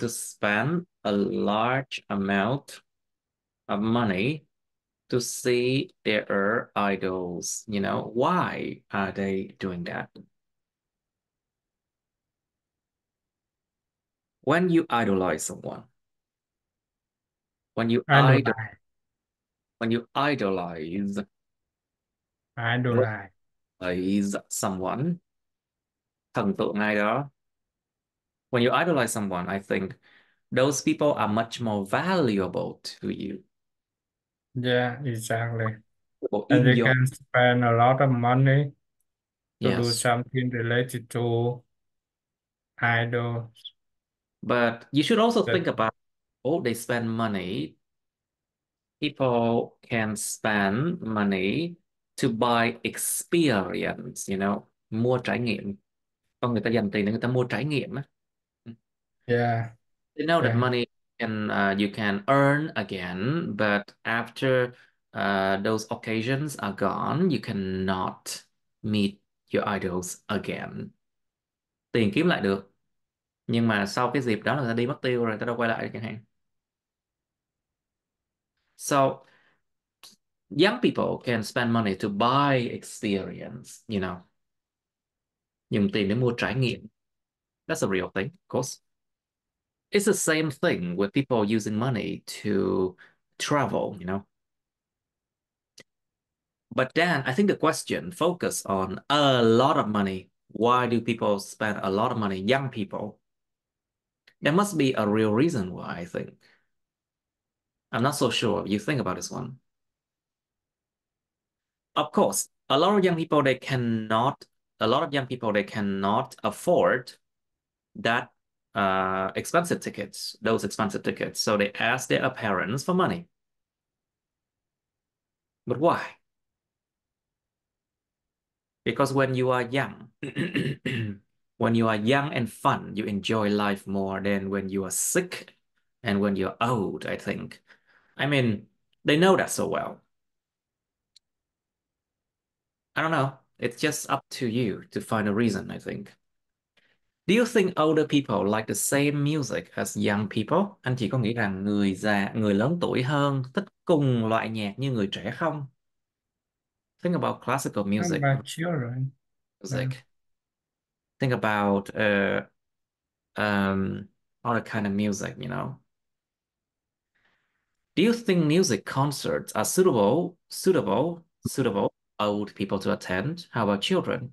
spend a large amount of money to see their idols. Why are they doing that? When you idolize someone, when you idol, Idolize, when you idolize. idolize someone, thần tượng ai đó, when you idolize someone, I think those people are much more valuable to you. Yeah, exactly. And In they your can spend a lot of money to do Yes, something related to idols. but you should also That, think about, oh, they spend money. People can spend money to buy experience. Mua trải nghiệm. Con người ta dành tiền để người ta mua trải nghiệm á. yeah, They know that yeah, money you can earn again, but after those occasions are gone, you cannot meet your idols again. Tiền kiếm lại được, nhưng mà sau cái dịp đó là người ta đi mất tiêu rồi, người ta đâu quay lại được chẳng hạn. So young people can spend money to buy experience. Dùng tiền để mua trải nghiệm. That's a real thing, of course. It's the same thing with people using money to travel. But then I think the question focus on a lot of money, Why do people spend a lot of money? Young people. There must be a real reason why, I think. I'm not so sure. You think about this one. Of course, a lot of young people, they cannot afford that those expensive tickets. So they ask their parents for money. But why? Because when you are young, when you are young and fun, you enjoy life more than when you are sick and when you're old, I think. I mean, they know that so well. I don't know. It's just up to you to find a reason, I think. Do you think older people like the same music as young people? Anh chị có nghĩ rằng người lớn tuổi hơn thích cùng loại nhạc như người trẻ không? Think about classical How music, about children? Yeah. music. Think about um other kind of music, you know. Do you think music concerts are suitable old people to attend? How about children?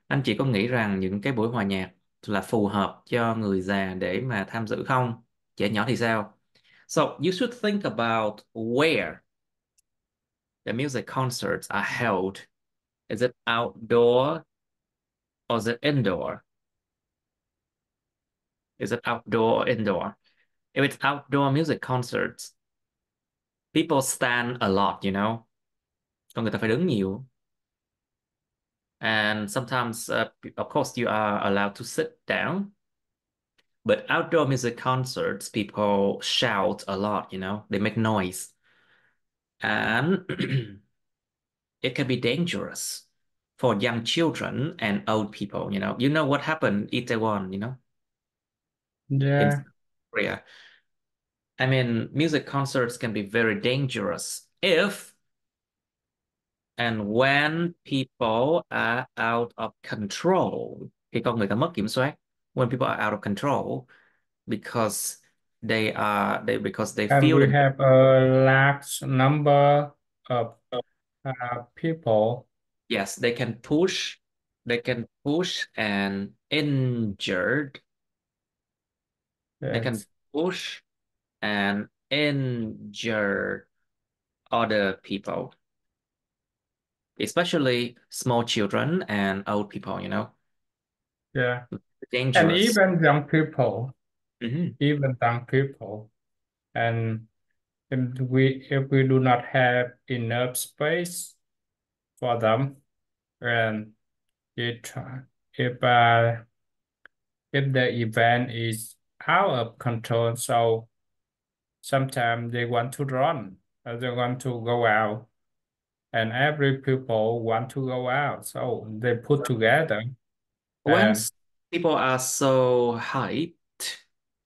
Anh chị có nghĩ rằng những cái buổi hòa nhạc là phù hợp cho người già để mà tham dự không? Trẻ nhỏ thì sao? So you should think about where the music concerts are held. Is it outdoor or is it indoor? Is it outdoor or indoor? If it's outdoor music concerts, people stand a lot, you know. Còn người ta phải đứng nhiều. And sometimes, of course, you are allowed to sit down. But outdoor music concerts, people shout a lot, you know, they make noise. And it can be dangerous for young children and old people, you know. You know what happened in Itaewon, you know, in Yeah. South Korea. I mean, music concerts can be very dangerous if and when people are out of control. Khi con người ta mất kiểm soát. When people are out of control because because they And feel we the have a large number of people. yes, they can push and injured. They can Yes. push and injure other people, especially small children and old people, you know, Yeah. And dangerous. even young people, Mhm. even young people. And if we do not have enough space for them, and it if the event is out of control, so sometimes they want to run, or they want to go out, and every people want to go out, so they put together. When And people are so hyped,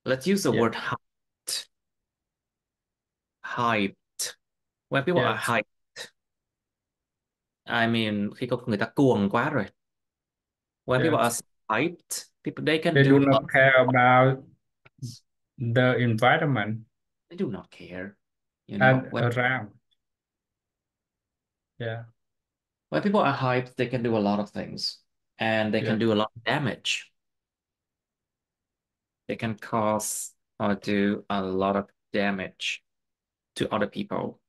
let's use the yeah, word hyped. Hyped. When people are yes, hyped, I mean, khi con người ta cuồng quá rồi. When people are yes, so hyped, people they can they do do not care about the environment they do not care. You know, and around. Yeah, when people are hyped, they can do a lot of things and they yeah, can do a lot of damage. They can cause or do a lot of damage to other people.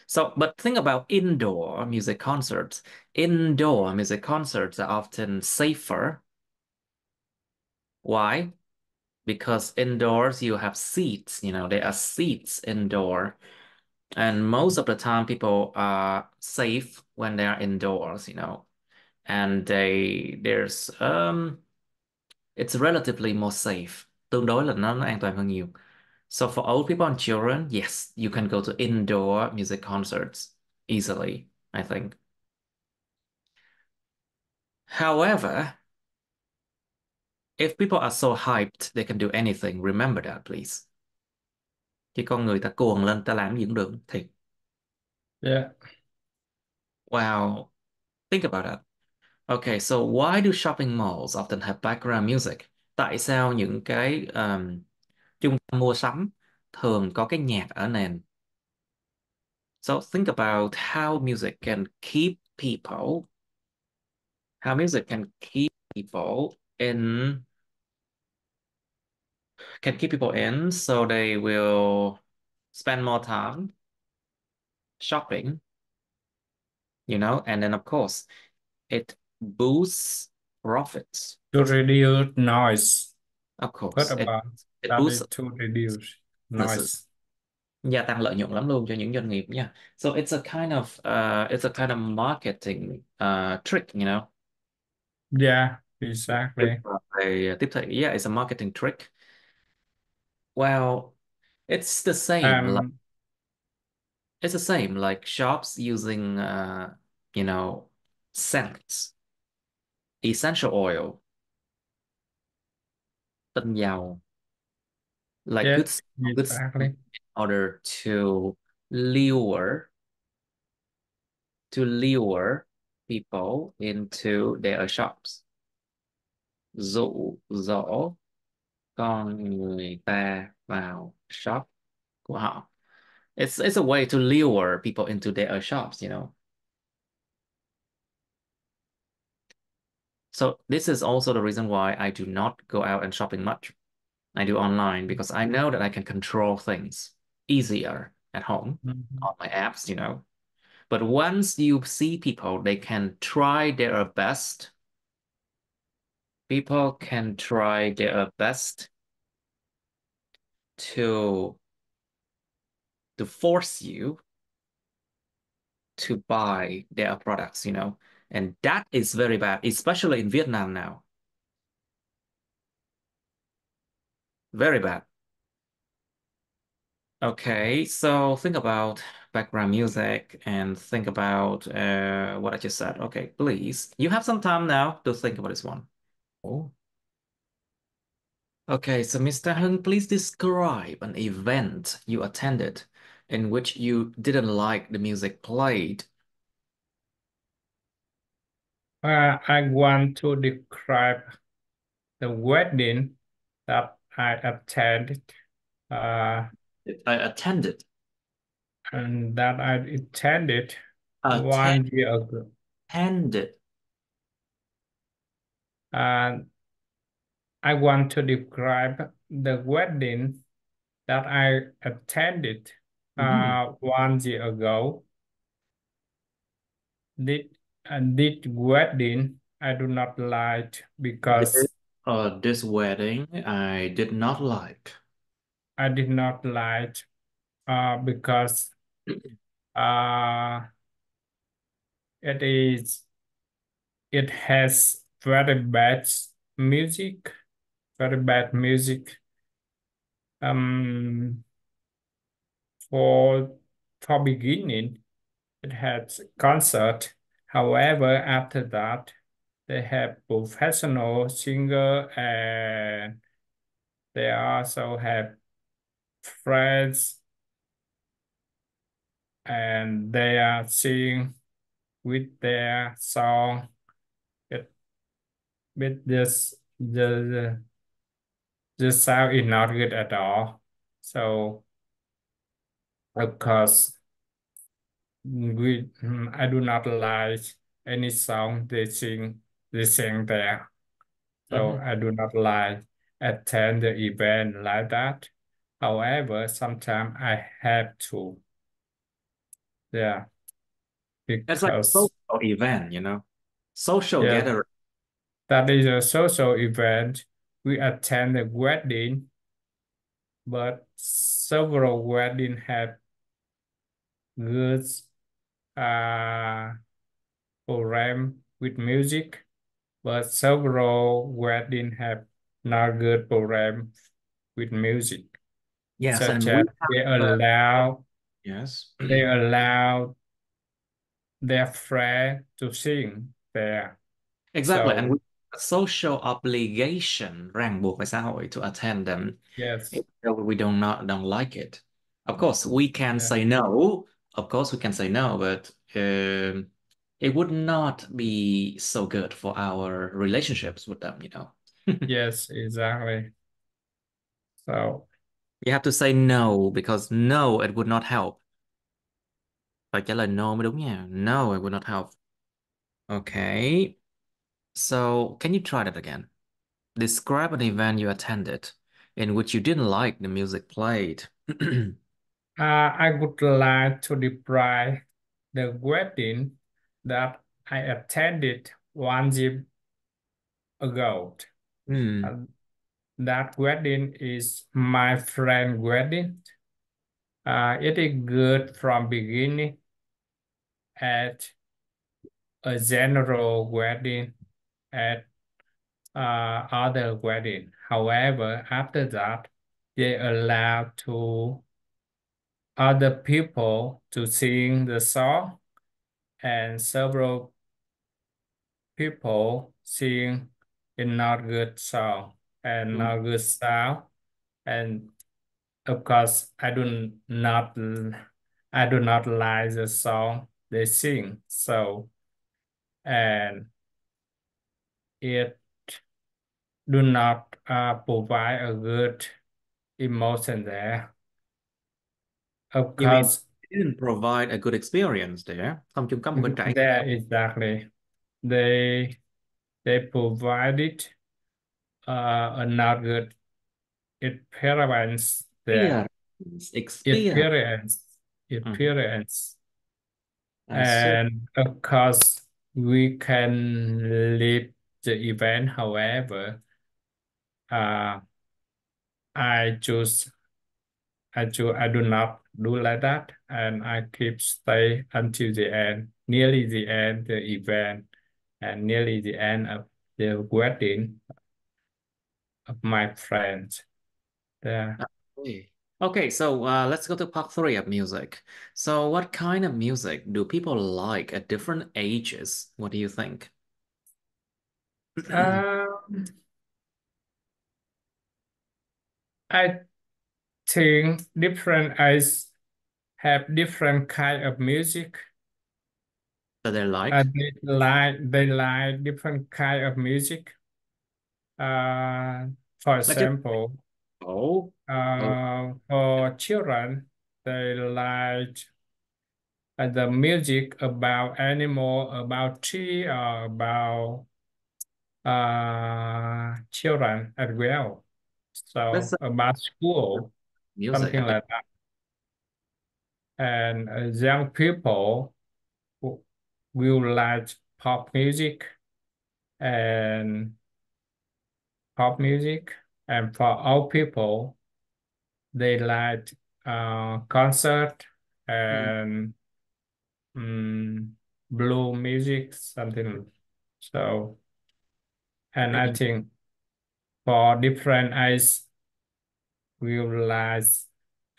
So, but think about indoor music concerts. Indoor music concerts are often safer. Why? Because indoors you have seats, you know, there are seats indoor. And most of the time people are safe when they are indoors, you know. And there's it's relatively more safe. Tương đối là nó an toàn hơn nhiều. So for old people and children, yes, you can go to indoor music concerts easily, I think. However, if people are so hyped they can do anything, remember that, please. Khi con người ta cuồng lên, ta làm gì cũng được, thiệt. yeah. Wow, think about that. Okay, so why do shopping malls often have background music? Tại sao những cái trung tâm mua sắm thường có cái nhạc ở nền? So think about how music can keep people, how music can keep people in can keep people in so they will spend more time shopping, and then of course it boosts profits. To reduce noise. Of What course, it about it that is boosts to reduce businesses. noise? Gia tăng lợi nhuận lắm luôn cho những doanh nghiệp nha. So it's a kind of marketing trick, Yeah, Kêu exactly. về tiếp thị. Yeah, it's a marketing trick. Well, it's the same. Like Um, it's the same like shops using you know, scents, essential oil, tinh dầu, like yes, good stuff exactly. in order lure to lure people into their shops. Dụ dỗ con người ta vào shop của họ. It's a way to lure people into their shops. So this is also the reason why I do not go out and shopping much. I do online because I know that I can control things easier at home Mhm. on my apps. But once you see people, they can try their best. People can try their best to force you to buy their products. And that is very bad, especially in Vietnam now. Very bad. Okay, so think about background music and think about what I just said. Okay, please. You have some time now to think about this one. Oh. Okay, so Mr. Hưng, please describe an event you attended in which you didn't like the music played. I want to describe the wedding that I attended, uh, I attended. and that I attended Attended. 1 year ago. And I want to describe the wedding that I attended Mhm. 1 year ago. Did this wedding I do not like This, because this wedding I did not like. I did not like because uh, it is it has music, very bad music. Um, for beginning, it had concert. However, after that, they have professional singer and they also have friends and they are singing with their song. It, with this, the sound is not good at all. So, of course, I do not like any song they sing there. So Mhm. I do not like attend the event like that. However, sometimes I have to, yeah, It's like a because social event. Social yeah, gathering. that is a social event. We attend a wedding, but several weddings have good uh, program with music, but several weddings have not good program with music, Yes, such and as we have yes. they allow their friend to sing there. Exactly, and we So have a social obligation, ràng buộc với xã hội to attend them, yes, even though we don't like it. Of course, we can yeah, say no. Of course, we can say no, but it would not be so good for our relationships with them. yes, exactly. So You have to say no because no, it would not help. Phải trả lời no mới đúng nha. No, it would not help. Okay. So, can you try that again? Describe an event you attended in which you didn't like the music played. I would like to describe the wedding that I attended 1 year ago. Hmm. Uh, that wedding is my friend wedding. It is good from beginning at a general wedding at other wedding. However, after that, they allow to other people to sing the song, and several people sing in not good song and Hmm. not good sound. And of course, I do not like the song they sing. So, and it do not provide a good emotion there. Of You mean course, it didn't provide a good experience there? Không chung có một cái trải there exactly they they provided a not good experience there. experience. Experience. Experience, Mhm. experience, I see. and of course we can leave the event. However, uh, I choose I do not do like that, and I keep stay until the end, nearly the end the event, and nearly the end of the wedding of my friends. There. Okay. Okay, so let's go to part three of music. So, what kind of music do people like at different ages? What do you think? Um, I think different eyes have different kind of music. That they like? They like different kind of music. Uh, for Like just example, oh, oh, for children, they like the music about animal, about tree, or about children as well. let's So say about school, music. I something mean, like that. And young people who will like pop music and pop music. And for old people, they like concert hmm, and mm, blue music, something. So, and very I think for different eyes, we will like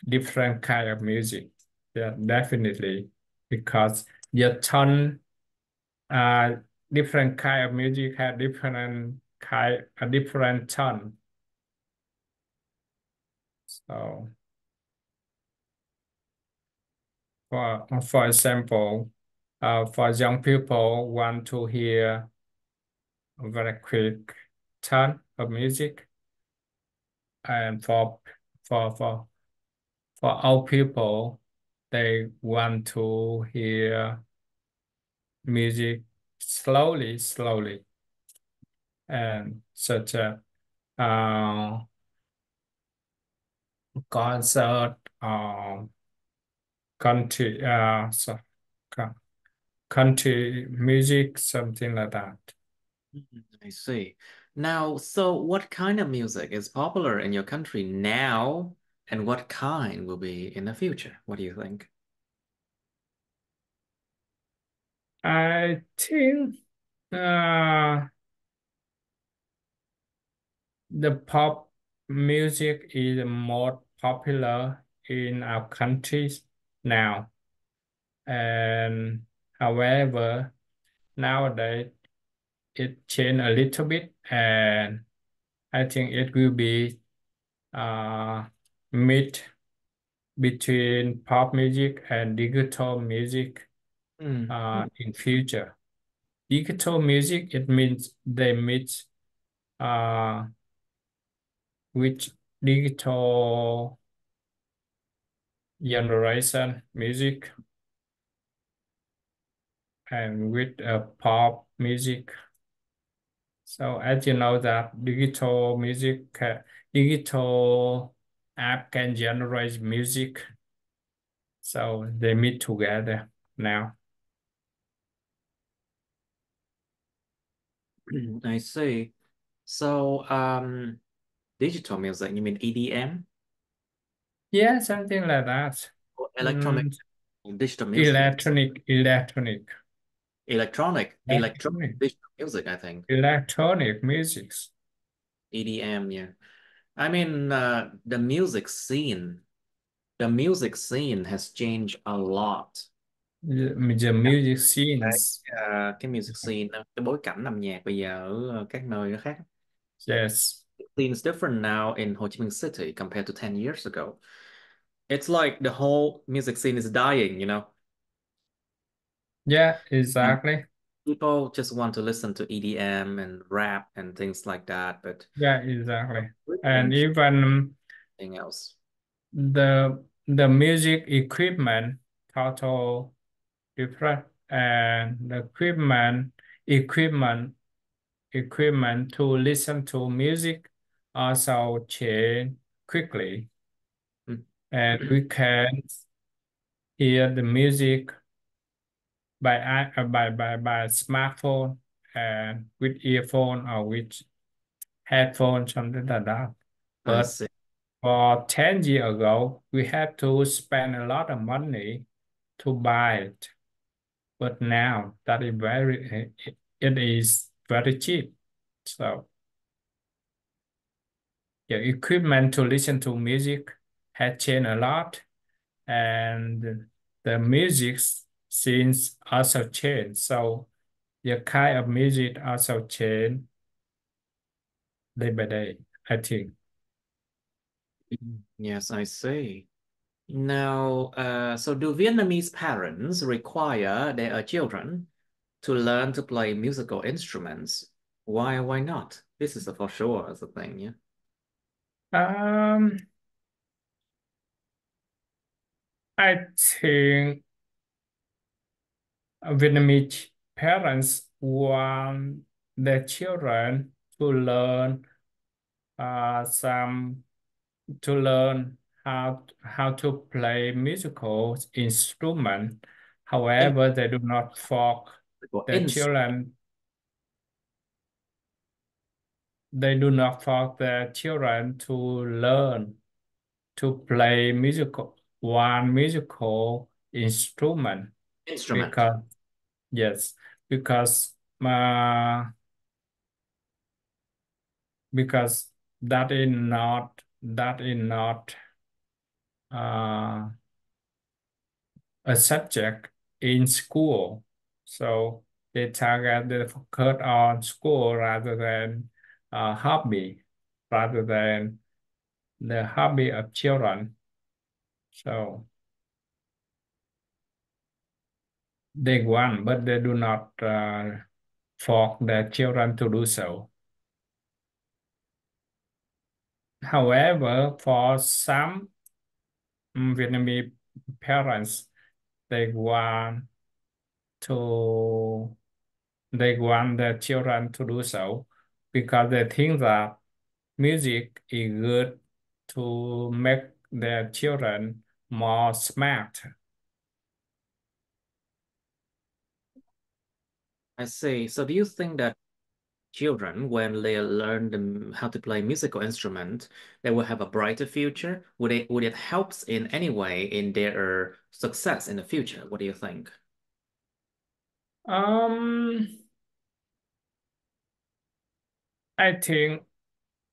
different kind of music. Yeah, definitely, because your tone, uh, different kind of music have a different tone. So, for example, for young people want to hear a very quick tone of music, and for for for old people, they want to hear music slowly, and such a uh, concert, country, country music, something like that. I see. Now, so what kind of music is popular in your country now, and what kind will be in the future? What do you think? I think uh, the pop music is more popular in our countries now. And however, nowadays it changed a little bit, and I think it will be uh, mid between pop music and digital music Hmm. in future. Digital music, it means they mix uh, with digital generation music and with pop music. So as you know that digital app can generate music. So they meet together now. I see. So, digital music, you mean EDM Yeah, something like that. or electronic Mm, digital music? Electronic electronic, digital music, I think. electronic music. EDM, yeah. I mean, the music scene has changed a lot. The music Cái, scenes. cái music scene, cái bối cảnh âm nhạc bây giờ ở các nơi nó khác. Yes. The scene is different now in Ho Chi Minh City compared to 10 years ago. It's like the whole music scene is dying, you know? Yeah, And exactly. people just want to listen to EDM and rap and things like that, but Yeah, exactly. really And enjoy even anything else. the music equipment total different, and the equipment equipment to listen to music also change quickly, Mm. and we can hear the music by smartphone and with earphone or with headphone, something like that. I But see. for 10 years ago, we had to spend a lot of money to buy it. But now that is it is very cheap. So the equipment to listen to music had changed a lot, and the music scenes also changed. So the kind of music also changed day by day, I think. Yes, I see. Now, so do Vietnamese parents require their children to learn to play musical instruments? Why not? This is for sure as a thing, yeah. Um, I think Vietnamese parents want their children to learn some to learn how to play musical instrument. In- However, they do not force Musical their instruments. children. They do not force their children to learn to play musical instrument, Instrument. because yes, because uh, because that is not uh, a subject in school. So they target the focus on school rather than hobby, rather than the hobby of children. So they want, but they do not force their children to do so. However, for some Vietnamese parents, they want to they want their children to do so because they think that music is good to make their children more smart. I see. So do you think that children, when they learn how to play musical instrument, they will have a brighter future? Would it helps in any way in their success in the future? What do you think? Um, I think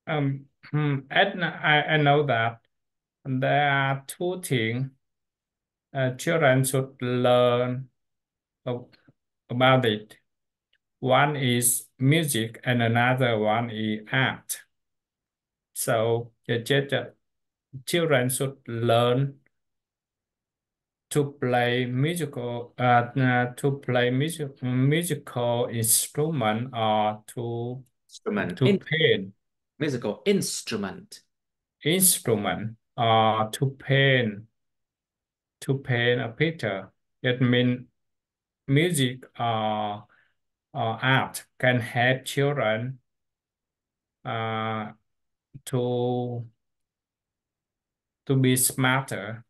I know that there are two things children should learn a- about it. One is music and another one is art. So the children should learn to play musical instrument, or Instrument, to paint musical instrument. instrument, or to paint a picture. It means music or art can help children uh, to be smarter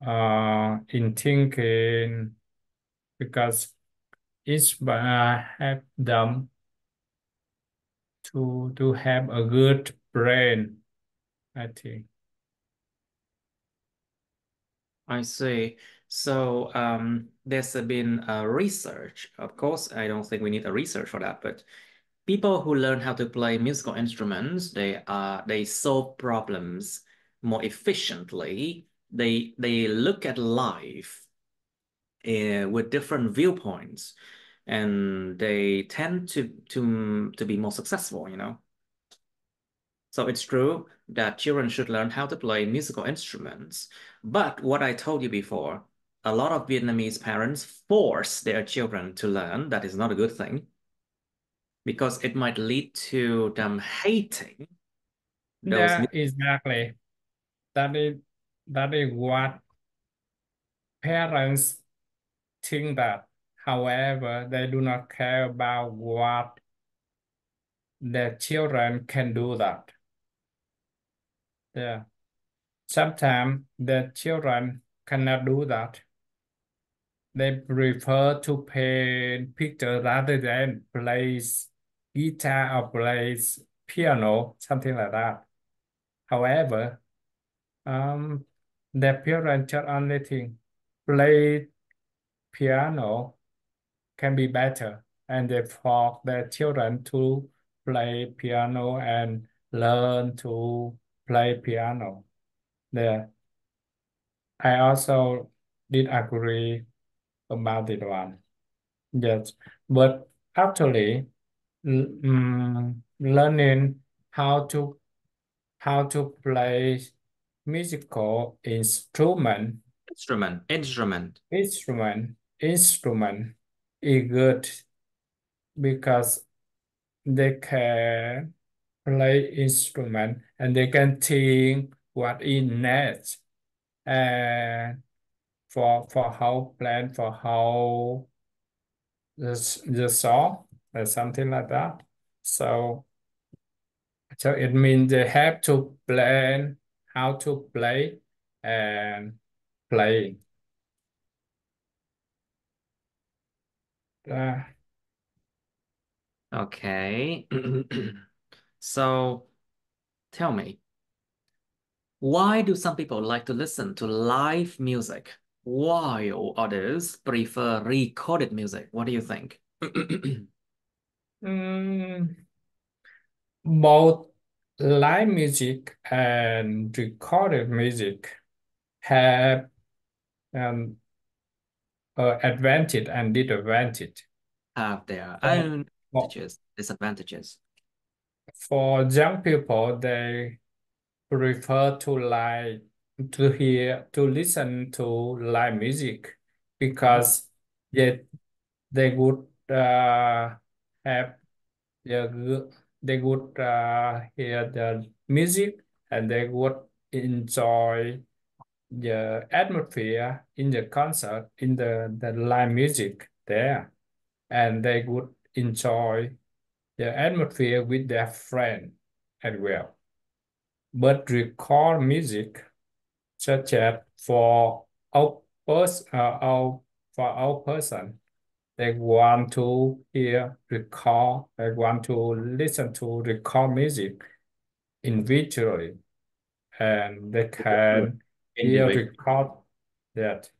in thinking because each have them to have a good brain, I think. I see. So there's been research. Of course, I don't think we need a research for that, but people who learn how to play musical instruments, they solve problems more efficiently. They look at life with different viewpoints, and they tend to be more successful, you know. So it's true that children should learn how to play musical instruments. But what I told you before, a lot of Vietnamese parents force their children to learn. That is not a good thing because it might lead to them hating those. Yeah, exactly. That is that is what parents think that. However, they do not care about what their children can do that. Yeah. Sometimes the children cannot do that. They prefer to paint picture rather than play guitar or play piano, something like that. However, um, their parents just only think play piano can be better, and they force their children to play piano and learn to play piano. There, I also did agree about it one. Yes, but actually, learning how to play musical Instrument. instrument is good because they can play instrument and they can think what is next and for how plan for how the song or something like that. So it means they have to plan how to play and play. Uh, Okay. So tell me, why do some people like to listen to live music while others prefer recorded music? What do you think? mm, Both live music and recorded music have um, advantage and disadvantage. Have their For, own for, advantages, disadvantages. for young people, they prefer to listen to live music Mhm. because they would have the good, they would hear the music and they would enjoy the atmosphere in the concert in the live music there, and they would enjoy the atmosphere with their friend as well. But record music such as for our person, they want to hear record, they want to listen to record music individually, and they can hear Individual. record that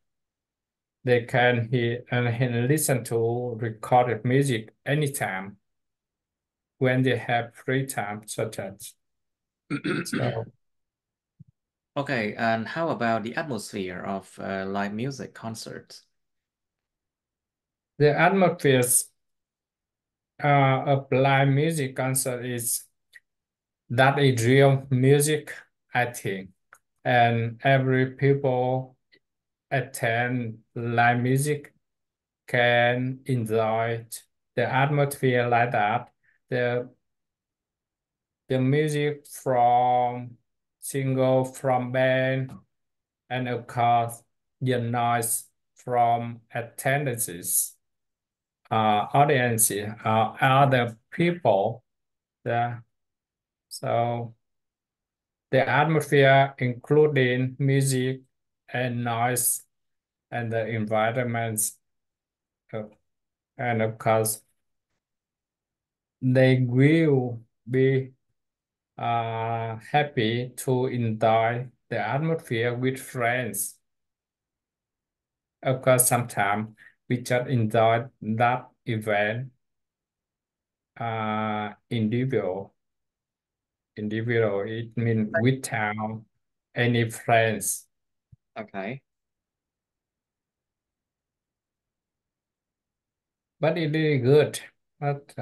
they can hear and listen to recorded music anytime when they have free time, such as so. Okay, and how about the atmosphere of live music concerts? The atmospheres of live music concert is that is real music, I think, and every people attend live music can enjoy the atmosphere like that. The the music from single from band and of course the noise from attendances, audiences, other people. Yeah. So the atmosphere, including music and noise and the environments, uh, and of course, they will be happy to enjoy the atmosphere with friends. Of course, sometimes we just enjoy that event individual. Individual, it means without any friends. Okay. But it is good. But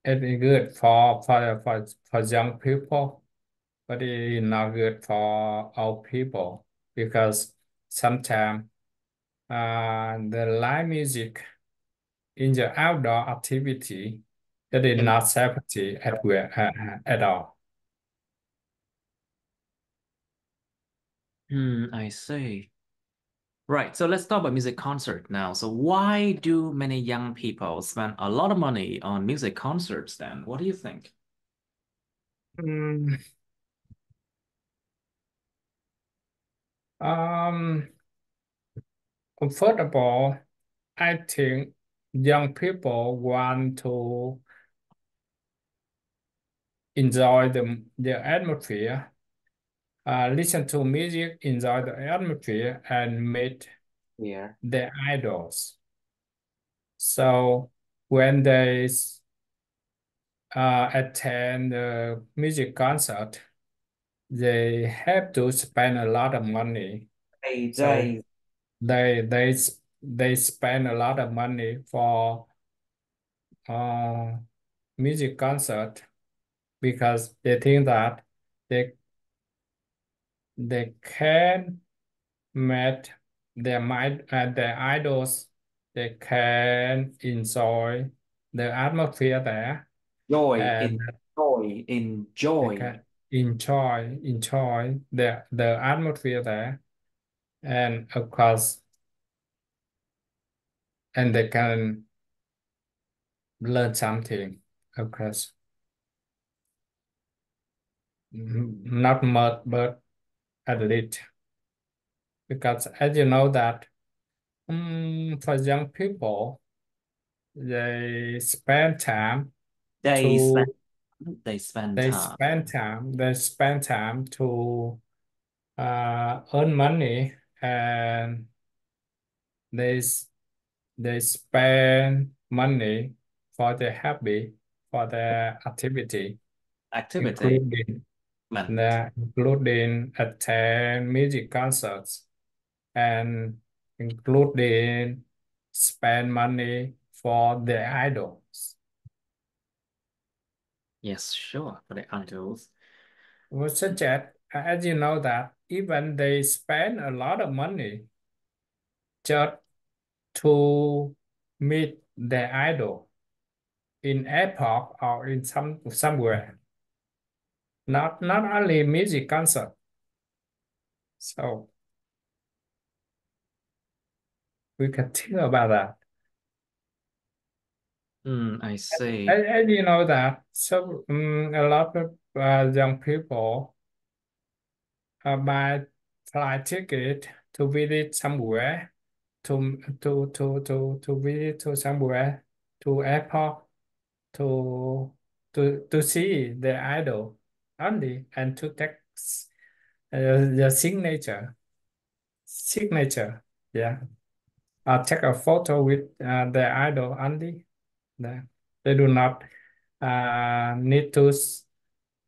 it is good for young people, but it is not good for old people because sometimes the live music in the outdoor activity that is In, not safety at all. I see. Right. So let's talk about music concert now. So why do many young people spend a lot of money on music concerts then? What do you think? Mm, um, First of all, I think young people want to enjoy the atmosphere, listen to music, enjoy the atmosphere, and meet Yeah. their idols. So when they attend the music concert, they have to spend a lot of money. Hey, So Jay. they spend a lot of money for uh, music concert because they think that they they can meet their idols. They can enjoy the atmosphere there, Joy, and they enjoy. can enjoy the atmosphere there, and of course, and they can learn something, of course. Not much, but at least because as you know that for young people, they spend time They spend to they spend time. they spend time to earn money, and they s- they spend money for their hobby, for their activity, Activity. including Ment. attend music concerts and including spend money for their idols. Yes, sure, for the idols. Would suggest, as you know, that even they spend a lot of money just to meet their idol in airport or in somewhere. Not only music concert. So we can think about that. I see. And you know that so a lot of young people buy flight ticket to visit somewhere, to visit to somewhere, to airport, to to see the idol only, and to take the signature, yeah. Take a photo with the idol only. They, they do not need to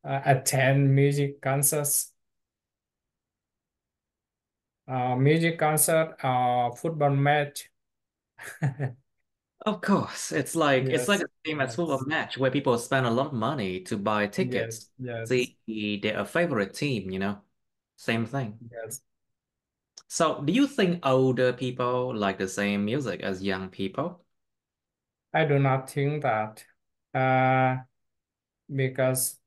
attend music concert or football match. Of course, it's like Yes, the same as football yes, match where people spend a lot of money to buy yes, tickets. yes, See their favorite team. Same thing. yes. So, do you think older people like the same music as young people? I do not think that uh, because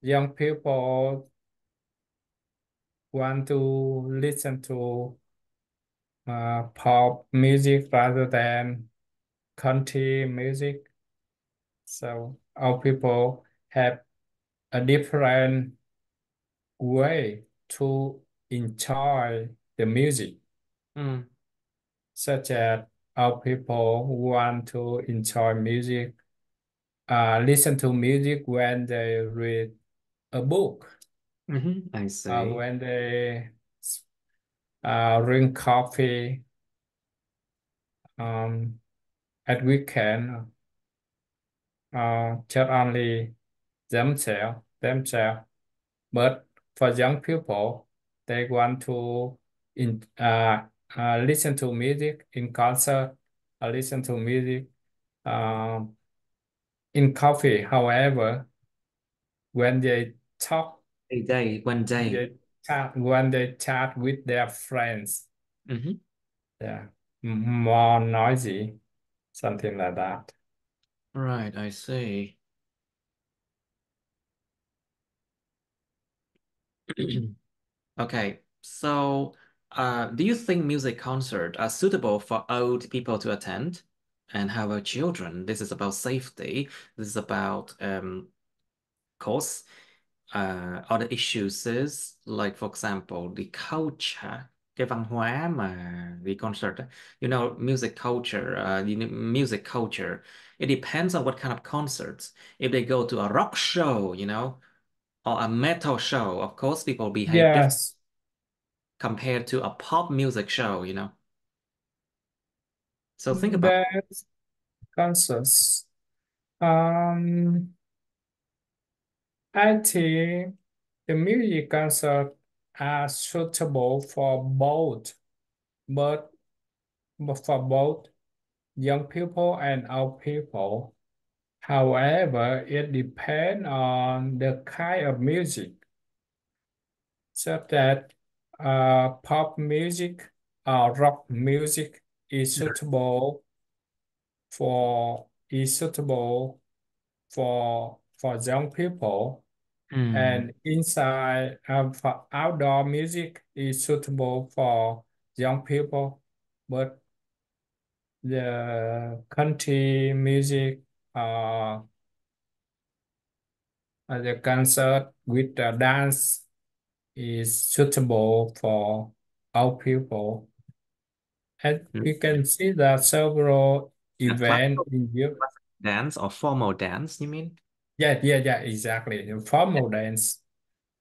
young people want to listen to pop music rather than country music. So old people have a different way to enjoy the music, Mm. such as our people who want to enjoy music, listen to music when they read a book, I see. when they drink coffee um, at weekend, just only themselves. But for young people, they want to listen to music in concert, listen to music um, in coffee. However, when they talk, A day, one when day. they chat with their friends, Hmm. yeah, more noisy, something like that. Right, I see. Okay, so do you think music concerts are suitable for old people to attend? And how about children? This is about safety. This is about course, other issues is like for example the culture, cái văn hóa mà the concert á. Music culture, music culture. It depends on what kind of concerts. If they go to a rock show, or a metal show, of course people behave different Yes, compared to a pop music show. So think about that's consensus. Um, I think the music concert are suitable but for both young people and old people. However, it depends on the kind of music, such that pop music or rock music is suitable for young people, Hmm. and inside for outdoor music is suitable for young people, but the country music uh, the concert with the dance is suitable for all people. And we can see that several Yeah, events classical in Europe. dance or formal dance, you mean? Yeah, exactly. The formal dance.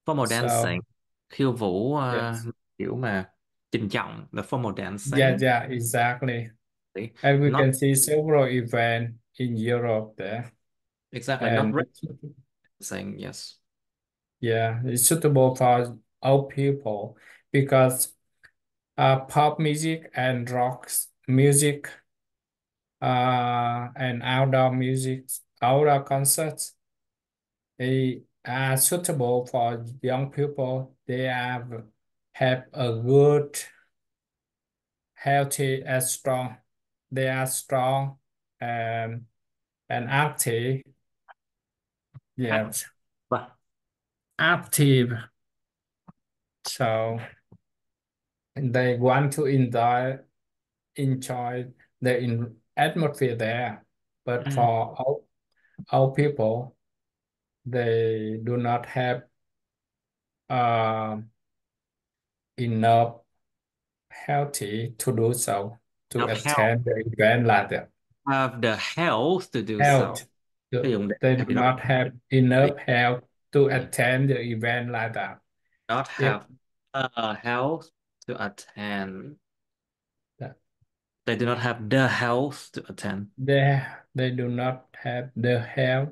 Formal dancing, So khiêu vũ, yes, kiểu mà trịnh trọng, the formal dancing. yeah, exactly. See? And we Not can see several events in Europe there. exactly, not And really dancing, yes. yeah, it's suitable for all people because pop music and rock music and outdoor concerts, they are suitable for young people. They have a good, healthy, and strong. They are strong and active. Act- Yes, but active. So they want to enjoy the atmosphere there. But mm, for all people, they do not have uh, enough healthy to do so, to not help attend the event like that. have the health to do so. Health. Cái dùng để They they do do not not have enough health to attend the event like that. not If have health to attend. that They do not have the health to attend. they do not have the health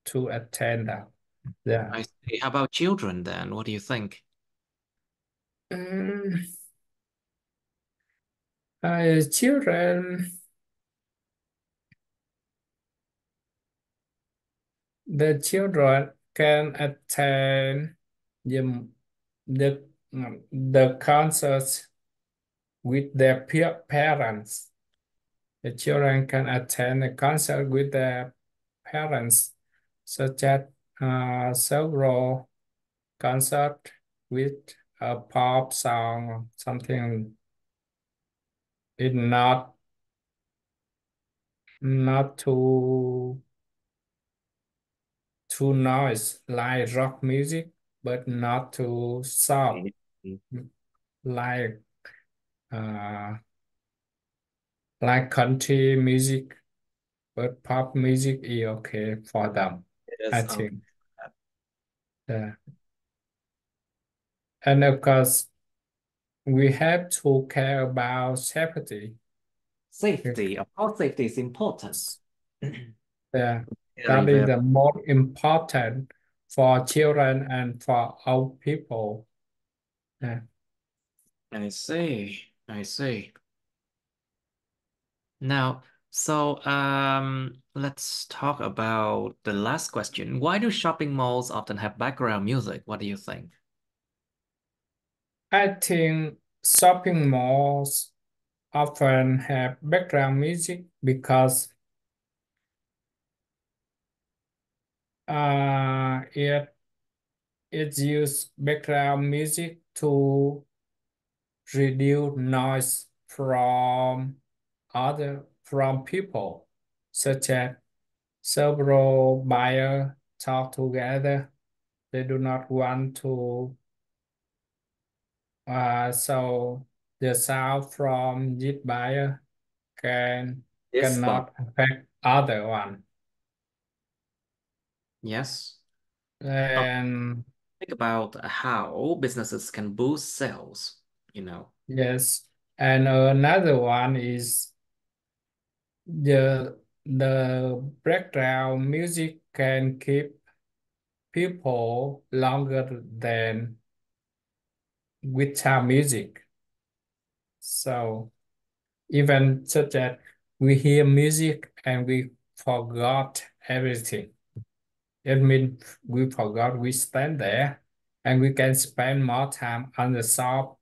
to attend that. Yeah. I see. How about children then? What do you think? Mm, children, the children can attend the the, the concerts with their parents. The children can attend a concert with their parents, such as several concert with a pop song, something it not too too noise like rock music, but not too soft like uh, like country music, but pop music is okay for them, It I is okay. think. Yeah. And of course, we have to care about safety. Safety, of course, safety is important. Yeah, Very, that is very. the most important for children and for old people. Yeah. I see. I see. Now, so let's talk about the last question. Why do shopping malls often have background music? What do you think? I think shopping malls often have background music because it uses background music to reduce noise from people, such as several buyers talk together. They do not want to so the sound from each buyer This one. cannot affect other one. Yes. Okay. And Think about how businesses can boost sales, you know. yes, and another one is the background music can keep people longer than without music. So even such that we hear music and we forgot everything. It means we forgot we stand there and we can spend more time on the shop.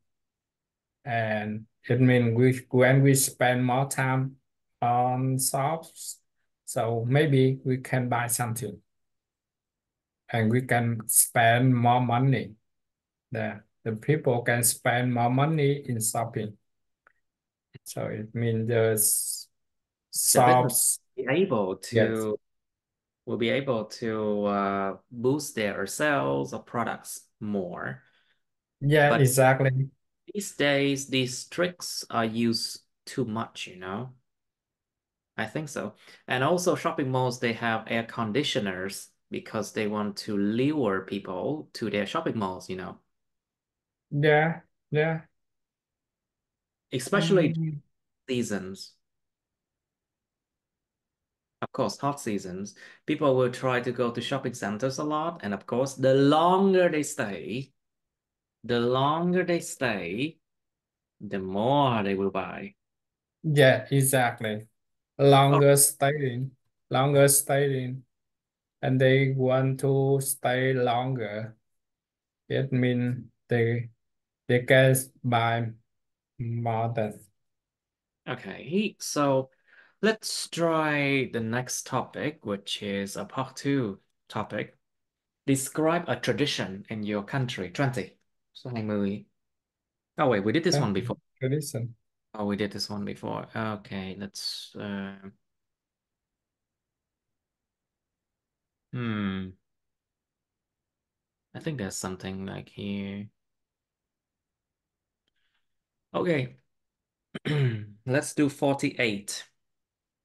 And it means when we spend more time on shops, so maybe we can buy something and we can spend more money there. The people can spend more money in shopping. So it means the The business shops, be able yes. to will be able to boost their sales of products more. Yeah, But exactly. these days, these tricks are used too much, you know? I think so. And also shopping malls, they have air conditioners because they want to lure people to their shopping malls, you know? Yeah, yeah. Especially Mm, seasons. Of course, hot seasons, people will try to go to shopping centers a lot. And of course, the longer they stay, the more they will buy. yeah, exactly. Oh, Longer staying, and they want to stay longer. It means they can buy more than. okay. So let's try the next topic, which is a part two topic. Describe a tradition in your country. 20. Số 20. Oh, wait, we did this one Okay, before. tradition. Oh, we did this one before. Okay, let's hmm. I think there's something like here. Okay. Let's do 48.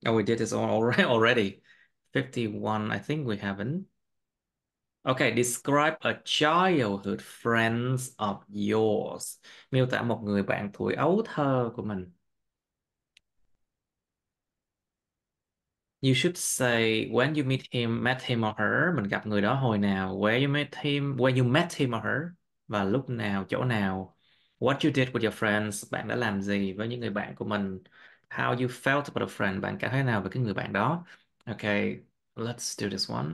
Oh, we did this one already. 51, I think we haven't. Okay, describe a childhood friends of yours. Miêu tả một người bạn tuổi ấu thơ của mình. You should say when you met him or her. Mình gặp người đó hồi nào. Where you met him or her. Và lúc nào, chỗ nào. What you did with your friends. Bạn đã làm gì với những người bạn của mình. How you felt about a friend. Bạn cảm thấy nào về cái người bạn đó. Okay, let's do this one.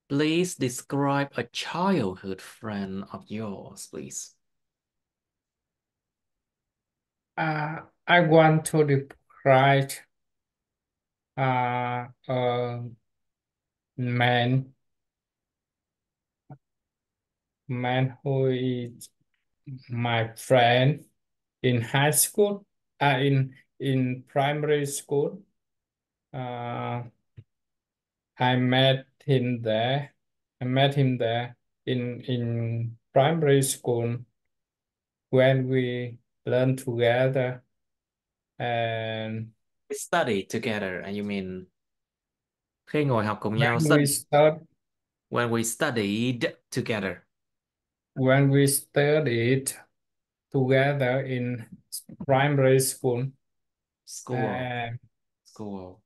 Please describe a childhood friend of yours, please. I want to describe a man man who is my friend in high school, in primary school. Uh, I met him there. I met him there in primary school when we learned together and We study together, and you mean khi ngồi học cùng nhau, when we start when we studied together. when we studied together in primary school. School, And school.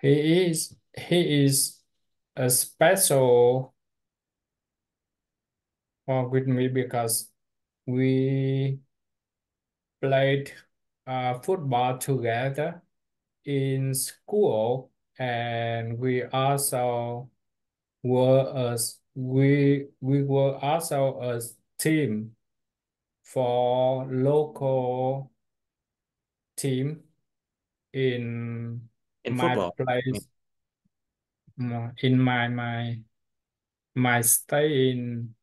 he is a special with me because we played football together in school, and we were also a team for local team in In my football. place, in my stay in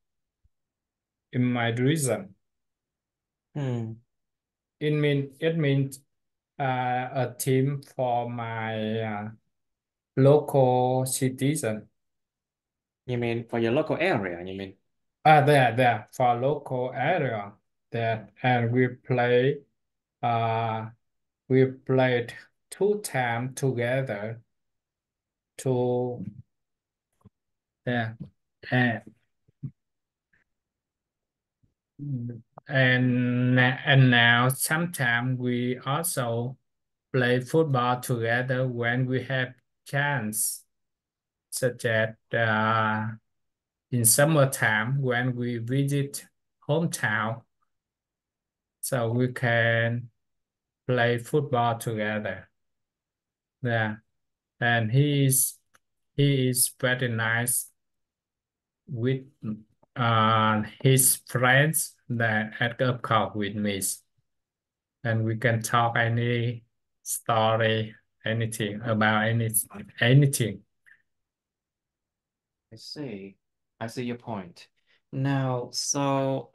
my region. Hmm. It means a team for my local citizen. You mean for your local area, you mean? There for local area that, and uh we played 2 times together to yeah and and now sometimes we also play football together when we have chance, such as in summertime when we visit hometown, so we can play football together. Yeah, and he is very nice with his friends that at the club with me, and we can talk any story, anything about anything. I see. I see your point. Now, so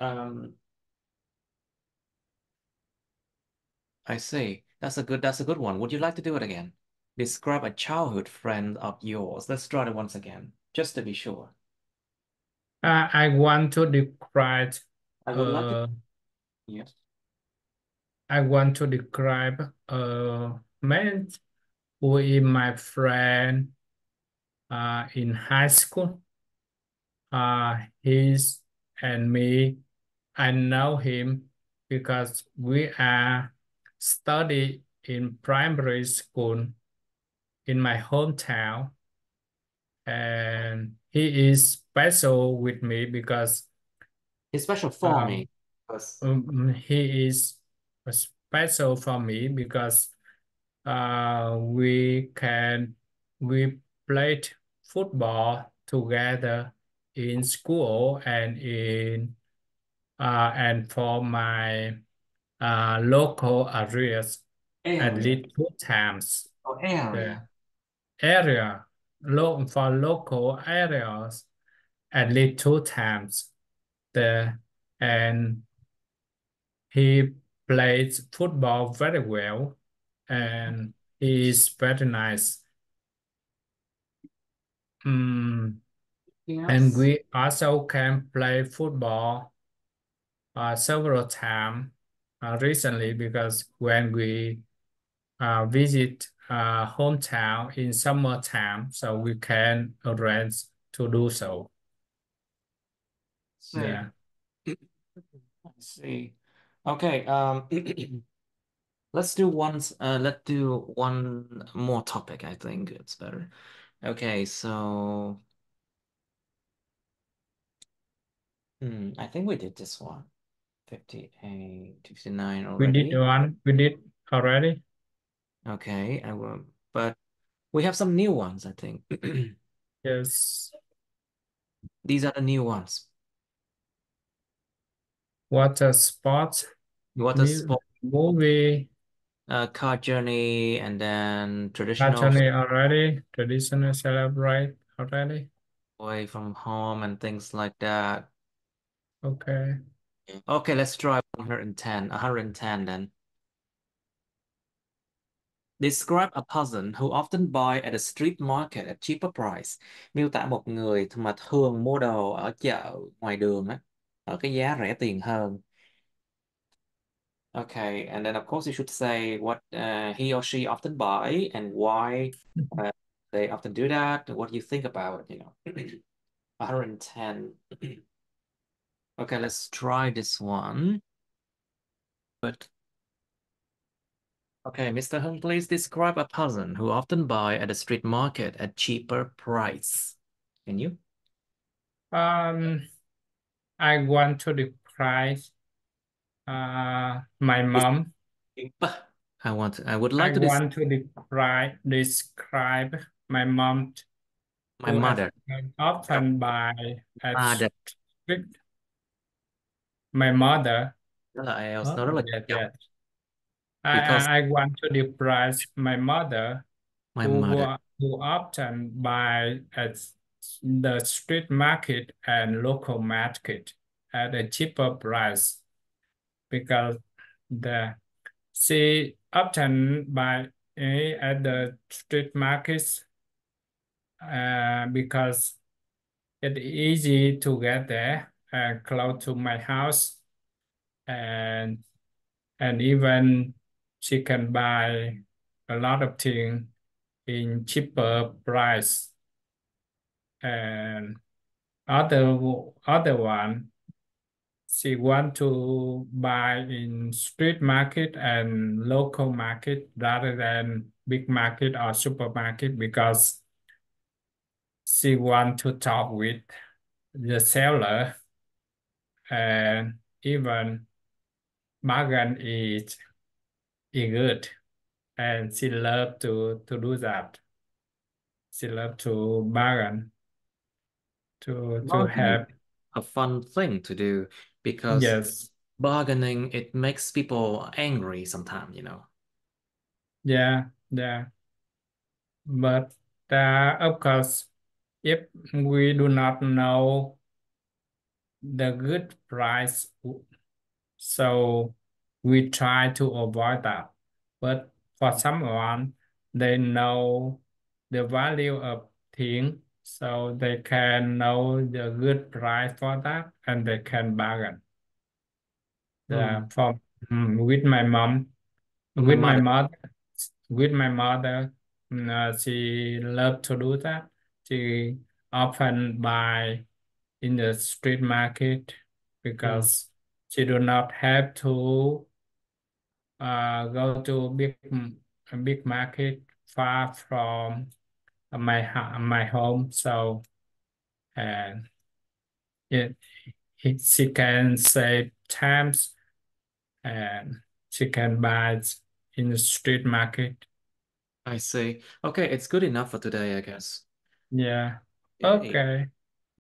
I see. That's a good one. Would you like to do it again? Describe a childhood friend of yours. Let's try it once again, just to be sure. I want to describe I would like to, uh yes. I want to describe a man who is my friend in high school. He's and me, I know him because we are study in primary school in my hometown, and he is special with me because It's special for um, me because he is special for me because we we played football together in school and for my local areas at area least 2 times. or The area. area for local areas at least 2 times. The and he plays football very well, and he is very nice. Mm, Anything and else? we also can play football several times recently because when we visit hometown in summertime, so we can arrange to do so. See. Yeah. I see. Okay, let's do one more topic. I think it's better. Okay, so I think we did this one. 58, 59 We did already. one. We did already. Okay, I will, but we have some new ones, I think. Yes. These are the new ones. What a sport What a sport, movie. car journey, and then traditional Actually, already. Traditional celebrate already. away from home and things like that. Okay. Okay, let's try 110. 110 then. Describe a person who often buy at a street market at cheaper price. Miêu tả một người mà thường mua đồ ở chợ ngoài đường á, ở cái giá rẻ tiền hơn. Okay, and then of course you should say what he or she often buy and why uh, they often do that, and what you think about it, 110. Okay, let's try this one. But okay, Mr. Hung, please describe a person who often buy at a street market at cheaper price. Can you? Um, I want to describe my mom. I would I like to want to describe my mom my who mother. often buy at Mother. street. My mother. Đó là IELTS Oh, nó rất là yes, chậm. yes. Because I want to describe my mother my mother. who often buy at the street market and local market at a cheaper price because the she often buy at the street markets because it's easy to get there and close to my house and even she can buy a lot of things in cheaper price and other one she want to buy in street market and local market rather than big market or supermarket because she want to talk with the seller and even bargain is good and she love to do that. She love to bargain to Bargaining have. is a fun thing to do because Yes, bargaining it makes people angry sometimes. yeah, yeah. But of course, if we do not know the good price, so we try to avoid that. But for someone, they know the value of thing, so they can know the good price for that, and they can bargain. Hmm. Yeah, for with my mom, My with my mother. mother, with my mother, she loved to do that. She often buy in the street market Hmm. because she do not have to go to a big market far from my home. So and it, she can save times and she can buy in the street market. I see. Okay, it's good enough for today, I guess. Yeah. Okay. Okay.